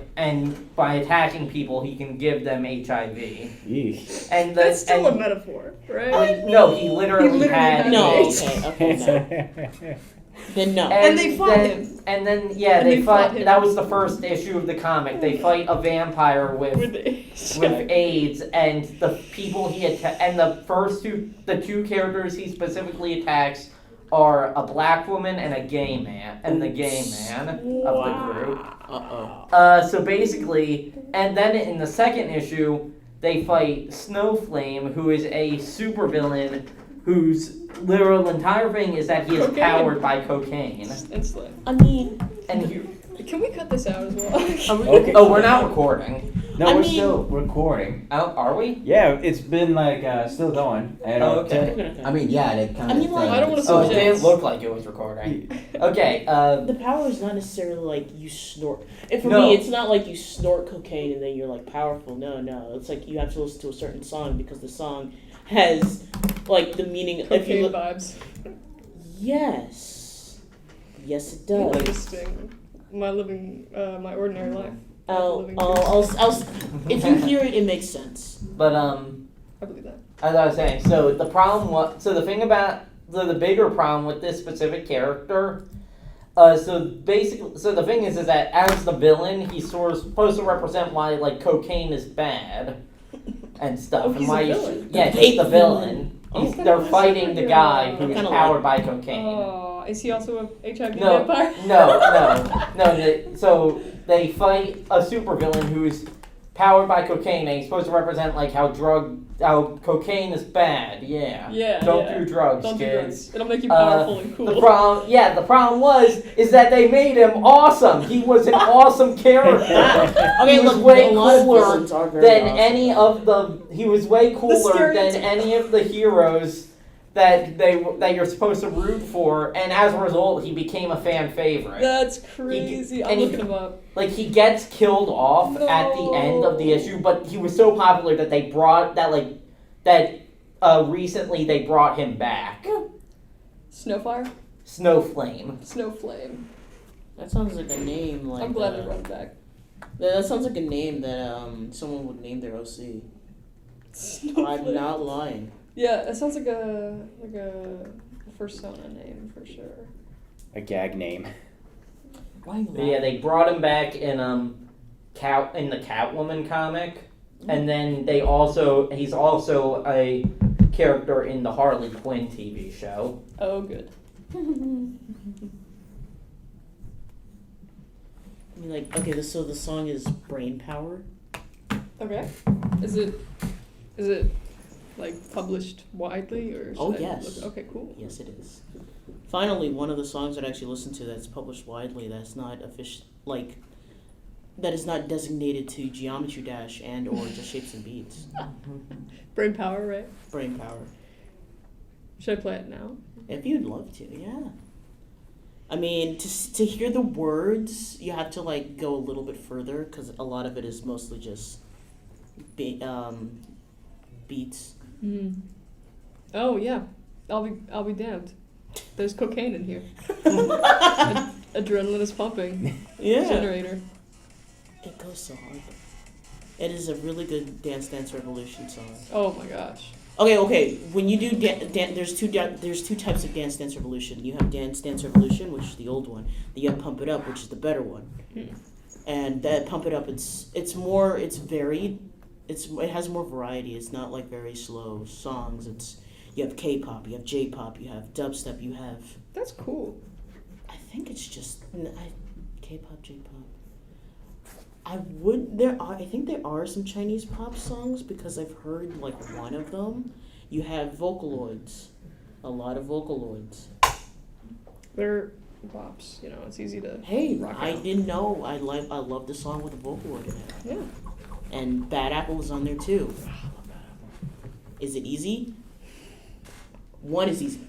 attacking people he can give them HIV. Eesh. And That's still a metaphor, right? no, he literally had No. AIDS. Okay. No. Then no. And they fought him. And then And they they fought fight. him. That was the first issue of the comic. They fight a vampire with AIDS, and the people and the two characters he specifically attacks are a black woman and a gay man, of the group. So basically, and then in the second issue, they fight Snowflame, who is a supervillain whose literal entire thing is that he is Cocaine. powered by cocaine. And slim. I mean, And he, Can we cut this out as well? Okay. oh, we're not recording. No, I we're mean- still recording. Oh, are we? Yeah, it's been still going. And, Oh, okay. I mean, yeah, they kind I of. mean, like- I don't wanna Oh, it Yes. didn't look like it was recording. Okay. the power is not necessarily you snort. And for No. me, it's not you snort cocaine and then you're powerful. No. It's you have to listen to a certain song because the song has the meaning. If Cocaine you look, vibes. yes, it You does. Interesting. My ordinary life. I'll, Living if you hear it, it makes sense. But I believe that. as I was saying, so the bigger problem with this specific character, so the thing is that as the villain, he's sort of supposed to represent why cocaine is bad and stuff, Oh, and he's why a you villain. should, yeah, The he's the fake villain. villain. They're fighting the guy who is Kinda powered by cocaine. Oh, is he also a HIV No, vampire? no. So they fight a supervillain who's powered by cocaine, and he's supposed to represent like how cocaine is bad. Yeah. Yeah. Don't do drugs, Don't do kids. drugs. It'll make you powerful and cool. The problem is that they made him awesome. He was an awesome character. Okay, He was look, way a lot of cooler villains are very than awesome. any of the. He was way cooler than any of the heroes that you're supposed to root for, and as a result, he became a fan favorite. That's crazy. I'm looking him up. Like, he gets killed off at the end of the issue, but he was so popular that they brought recently they brought him back. Snowfire? Snowflame. Snowflame. That sounds like a name. Like I'm glad they brought it back. That sounds like a name that someone would name their OC. I'm not lying. Yeah, that sounds like a persona name for sure. A gag name. Why are you But yeah, they brought him back in the Catwoman comic, and then he's also a character in the Harley Quinn TV show. Oh, good. I mean, like, okay, so the song is Brain Power. Okay. Is it like published widely or? Oh, should I yes. look- okay, cool. Yes, it is. Finally, one of the songs that I actually listen to that's published widely that's not that is not designated to Geometry Dash and or just Shapes and Beats. Brain power, right? Brain Power. Should I play it now? If you'd love to, yeah. I mean, to hear the words, you have to like go a little bit further because a lot of it is mostly just beats. Mm. Oh yeah, I'll be damned. There's cocaine in here. Adrenaline is pumping. Yeah. Generator. It goes so hard. It is a really good Dance Revolution song. Oh my gosh. Okay. When you do there's two types of Dance Revolution. You have Dance Revolution, which is the old one. Then you have Pump It Up, which is the better one. And that Pump It Up, it's varied. It has more variety. It's not like very slow songs. You have K-pop, you have J-pop, you have dubstep, you have. That's cool. I think it's just K-pop, J-pop. I think there are some Chinese pop songs because I've heard like one of them. You have Vocaloids, a lot of Vocaloids. They're bops. You know, it's easy to. Hey, rock I out. didn't know. I love the song with a Vocaloid in it. Yeah. And Bad Apple was on there too. Is it easy? 1 is easy.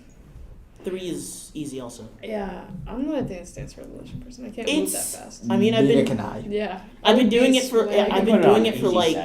3 is easy also. Yeah, I'm not a Dance Revolution person. I can't move that fast. I mean, Neither can I. Yeah. I've been doing it for. Swag. I've been doing it for like.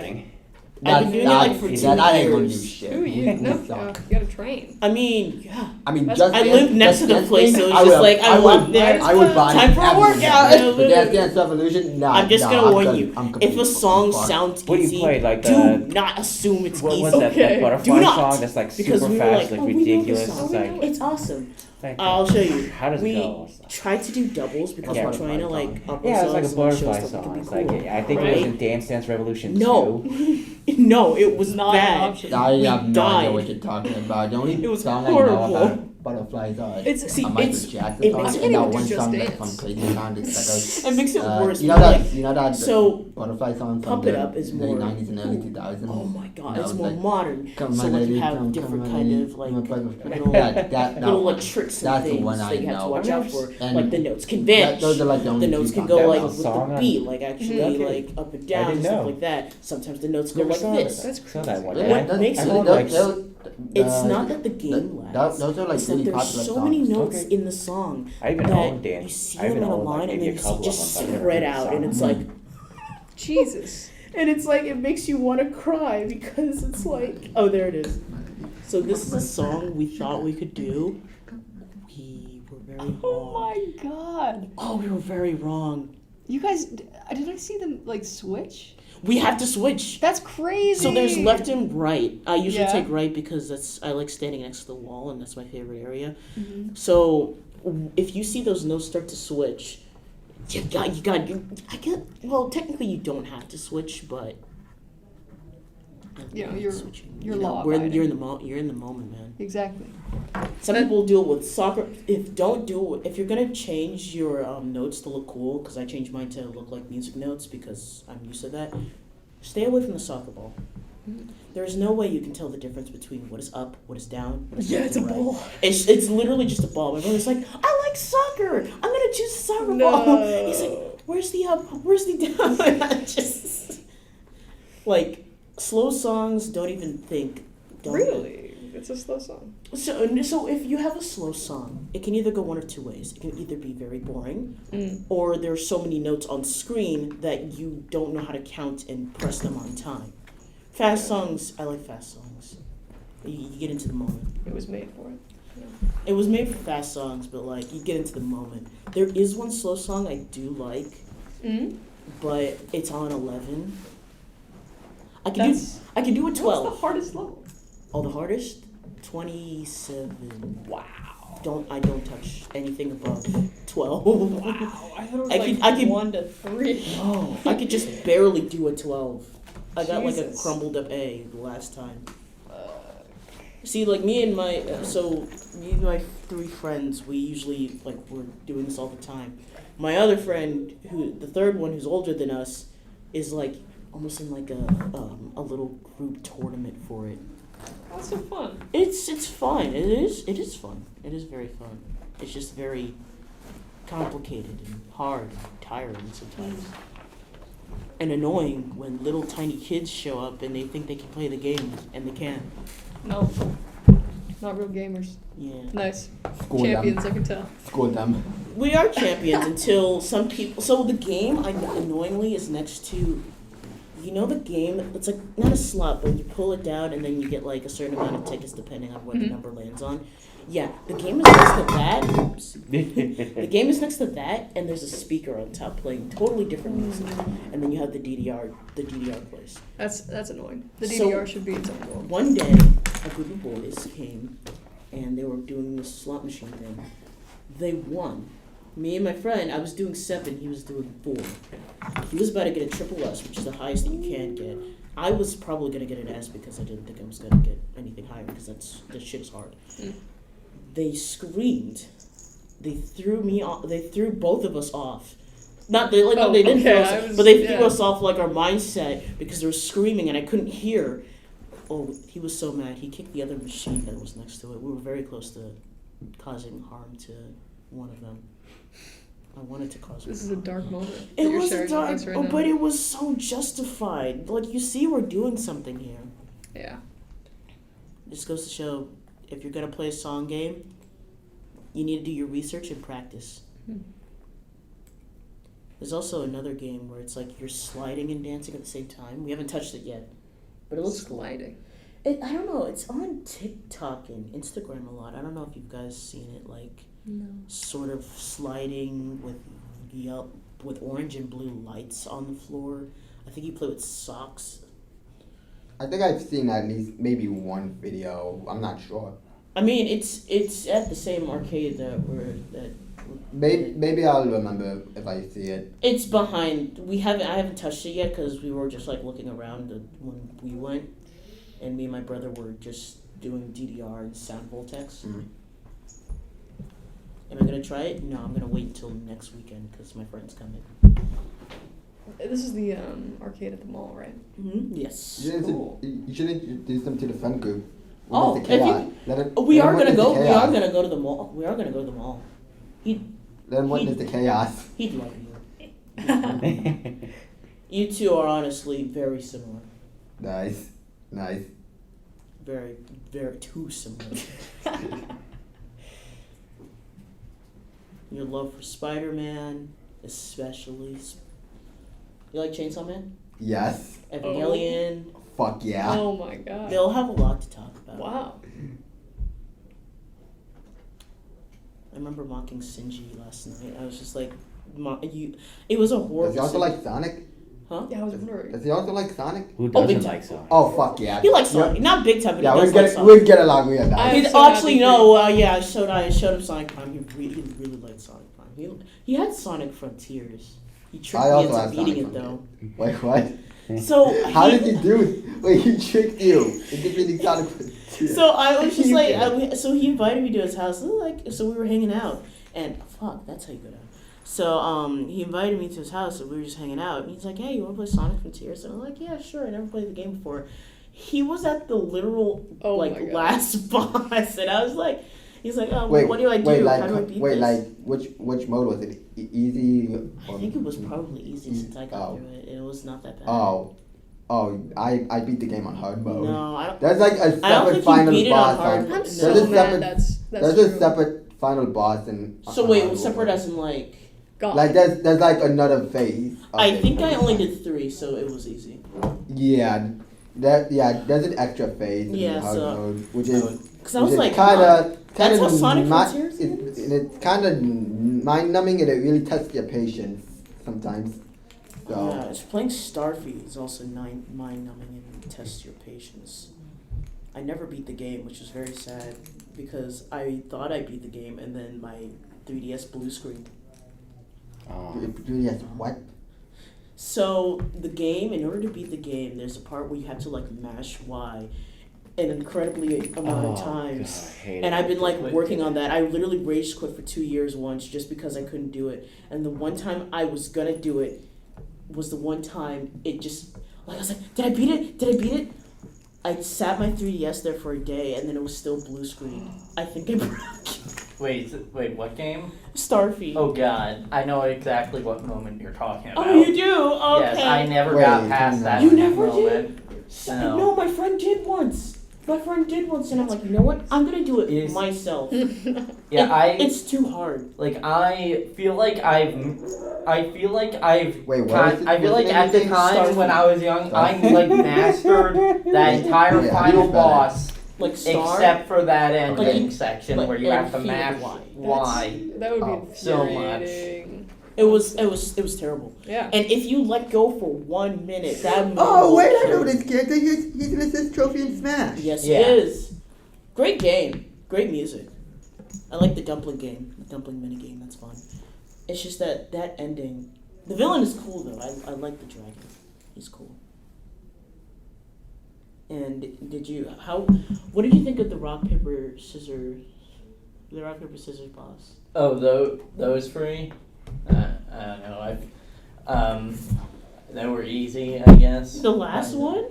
I've been doing it like for 2 that I ain't gonna do years. shit. Who you? No, you gotta train. I mean, yeah. I mean, That's- just I Dance- live next to the Just place, Dance so it's Thing, just like I walk there. I would buy Time for a everything. workout. But Dance Revolution, nah. I'm just nah, gonna I'm warn good. you. I'm If completely a song fucked. sounds What do you easy, play, like do the- not assume it's What's easy. that Okay. butterfly Do not, song that's like because super we were fast, like, like oh, we know this ridiculous? song. It's like, It's awesome. thank you. I'll show you. How does it We go? tried to do doubles because Yeah. we're trying to like up Yeah, it's like a ourselves and show butterfly stuff that song. could It's be like, cool. I think it was Right? in Dance Revolution No. 2. No, it was Not an bad. option. I We have no died. idea what you're talking about. The only It was song I know horrible. about butterflies are See, Michael it's- Jackson it song, makes- and I that can't one even do song Just that's from Dance. Crazy Town. It's like It makes it worse. you but, know like, that so butterfly song from Pump It the Up is late more. 90s and early 2000s. Oh my god, That it's was more like, modern. Come So on, like you lady, have come different on, kind lady, of like come on, little, that little one. like tricks and That's the things one that I you have to know. watch out for. And Like the notes can that- vanish. those are like the only notes two can songs go I like know. with song the on- beat, like actually Okay. like up and I down didn't and stuff know. like that. Sometimes the notes go Never like saw this. that. That's Saw that one. Yeah, What those- makes I it heard, like like, it's not that the game lags. Those are like It's that really there's popular so songs. many notes Okay. in the song I even that own you Dance. see I them even in a own like line and maybe then a you couple see of just them. but I never spread heard the out, song. and it's like. Jesus. And it's like, it makes you want to cry because it's like, oh, there it is. So this is a song we thought we could do. We were very wrong. Oh my god. Oh, we were very wrong. You guys, did I see them like switch? We have to switch. That's crazy. So there's left and right. I usually Yeah. take right because I like standing next to the wall and that's my favorite area. Mhm. So if you see those notes start to switch, well, technically you don't have to switch, but You know, I like you're switching. you're You know, law-abiding. you're in the moment, man. Exactly. Some people do it with soccer. If you're gonna change your notes to look cool, because I changed mine to look like music notes because I'm used to that. Stay away from the soccer ball. There is no way you can tell the difference between what is up, what is down, what is left it's a and right. ball. It's literally just a ball. My brother's like, I like soccer. I'm gonna choose a soccer ball. No. He's like, where's the up? Where's the down? And I just like slow songs. Don't even think. Don't Really? It's a slow song. So if you have a slow song, it can either go one of two ways. It can either be very boring, or there's so many notes on screen that you don't know how to count and press them on time. Fast songs, I like fast songs. You get into the moment. It was made for it. It was made for fast songs, but like you get into the moment. There is one slow song I do like, but it's on 11. I can do a 12. What's the hardest level? Oh, the hardest? 27. Wow. I don't touch anything above 12. Wow. I thought it was I could 1 to 3. No, I could just barely do a 12. I got like a Jesus. crumbled up A the last time. See, like me and my my 3 friends, we usually like we're doing this all the time. My other friend, the third one, who's older than us, is like almost in like a little group tournament for it. That's so fun. It's fun. It is fun. It is very fun. It's just very complicated and hard, and tiring sometimes. And annoying when little tiny kids show up and they think they can play the game and they can't. No. Not real gamers. Yeah. Nice. School Champions, them. I can tell. School them. We are champions until some people. So the game, annoyingly, is next to. You know the game? It's like not a slot, but you pull it down and then you get like a certain amount of tickets depending on what the number lands on. Yeah, the game is next to that. Oops. The game is next to that, and there's a speaker on top playing totally different music, and then you have the DDR plays. That's annoying. The So- DDR should be its own world. One day, a group of boys came, and they were doing this slot machine thing. They won. Me and my friend, I was doing 7, he was doing 4. He was about to get a triple S, which is the highest that you can get. I was probably going to get an S because I didn't think I was going to get anything higher because that shit is hard. They screamed. They threw me off. They threw both of us off. Not they like they didn't throw us, but they threw us off like our mindset because they were screaming and I couldn't hear. Oh, he was so mad. He kicked the other machine that was next to it. We were very close to causing harm to one of them. I wanted to cause. This is a dark moment. that It you're was a sharing dark, with us right now. but it was so justified. Like you see, we're doing something here. Yeah. It just goes to show, if you're gonna play a song game, you need to do your research and practice. There's also another game where it's like you're sliding and dancing at the same time. We haven't touched it yet, but it looks cool. Sliding. I don't know. It's on TikTok and Instagram a lot. I don't know if you guys seen it. Like No. sort of sliding with orange and blue lights on the floor. I think you play with socks. I think I've seen at least maybe one video. I'm not sure. I mean, it's at the same arcade that Maybe I'll remember if I see it. It's behind. I haven't touched it yet because we were just like looking around when we went, and me and my brother were just doing DDR and sound voltex. Am I gonna try it? No, I'm gonna wait until next weekend because my friend's coming. This is the arcade at the mall, right? Yes. You should introduce them to the friend group. Oh, Mr. if Chaos. you, we are gonna go. We Chaos. are gonna go to the mall. We are gonna go to the mall. Then what is the chaos? He'd love you. You two are honestly very similar. Nice. Very, very too similar. Your love for Spider-Man, especially. You like Chainsaw Man? Yes. Evangelion. Fuck yeah. Oh my god. They'll have a lot to talk about. Wow. I remember mocking Shinji last night. I was just like, it was a horrible. Does he also like Sonic? Huh? Yeah, I was wondering. Does he also like Sonic? Who Oh, big doesn't time. like Sonic? Oh fuck yeah. He likes Sonic. Not big time, but Yeah, he we does like get Sonic. we get along. We have that. I'm He so actually happy no. for Yeah, I showed him Sonic Prime. He really liked Sonic Prime. He had Sonic Frontiers. He tricked I me also into have beating Sonic it though. Wait, what? So How did he do it? Wait, he tricked you into beating Sonic. So I was just You like, did. so he invited me to his house. So we were hanging out, and fuck, that's how you go down. So he invited me to his house, and we were just hanging out. And he's like, "Hey, you want to play Sonic Frontiers?" And I'm like, "Yeah, sure. I never played the game before." He was at the literal Oh my like God. last boss, and I was like, "He's like, Wait, what do I do? wait, like, How do I beat wait, this?" like, which mode was it? Easy? I think it was probably easy since I got Oh. through it. It was not that bad. I beat the game on hard mode. No, I don't. There's like a I don't separate think you final beat it on boss. hard on- mode. I'm No. so There's a mad separate. that's There's true. a separate final boss in. So on wait, hard separate mode. as in like. God. Like there's like another phase. of I it. think I only did 3, so it was easy. Yeah, there's an extra phase in Yeah, hard so- mode, which is Because I was like, kind of that's how Sonic Frontiers it's kind of mind numbing and it really tests your patience sometimes. So yeah, it's playing Starfy is also mind numbing and tests your patience. I never beat the game, which was very sad because I thought I beat the game and then my 3DS blue screen. it really has what? So the game, in order to beat the game, there's a part where you have to like mash Y an incredibly amount of times. And I've been like working on that. I literally rage quit for 2 years once just because I couldn't do it. And the one time I was gonna do it was the one time it just like I was like, did I beat it? Did I beat it? I sat my 3DS there for a day and then it was still blue screen. I think I broke it. Wait, what game? Starfy. Oh god, I know exactly what moment you're talking about. Oh, you do? Okay. Yes, I never Wait, got past that You never moment. No. No, my friend did once. My friend did once, and I'm like, you know what? I'm gonna do it Is- myself. Yeah, It's too hard. Like I feel like I've Wait, what kind- is it? I feel What's like the at the name? time when I was young, I Starfy. like mastered that entire Yeah, final how do you spell it? boss, Like Star. except for that ending Like, section like, where you have to and mash Y. Y. That would Oh, be so much. infuriating. It was terrible. Yeah. And if you let go for 1 minute, that Oh will wait, I kill know you. this character. He's an assist trophy in Smash. Yes, Yeah. it is. Great game. Great music. I like the dumpling game, the dumpling mini game. That's fun. It's just that ending. The villain is cool though. I like the dragon. He's cool. And what did you think of the rock paper scissors boss? Oh, those three? I don't know. They were easy, I guess. The last one?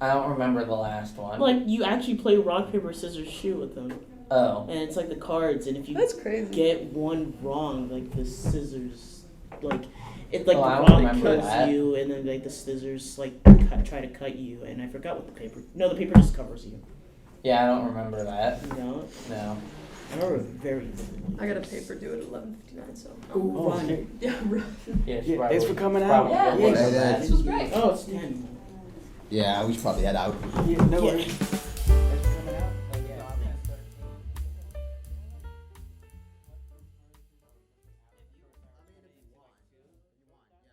I don't remember the last one. Like you actually play rock paper scissors shoot with them, Oh. and it's like the cards, and if you That's crazy. get one wrong, like the scissors, like it like Oh, I the don't rock remember cuts that. you, and then like the scissors like try to cut you, and I forgot what the paper. No, the paper just covers you. Yeah, I don't remember that. You know, No. I remember very vividly. I got a paper due at 11:59, so. Ooh, run. Yeah, right. Yeah, Yeah, thanks for coming out. probably Yeah, was yeah, that. This was great. Oh, it's 10. Yeah, we should probably head out. Yeah, no Yeah. worries.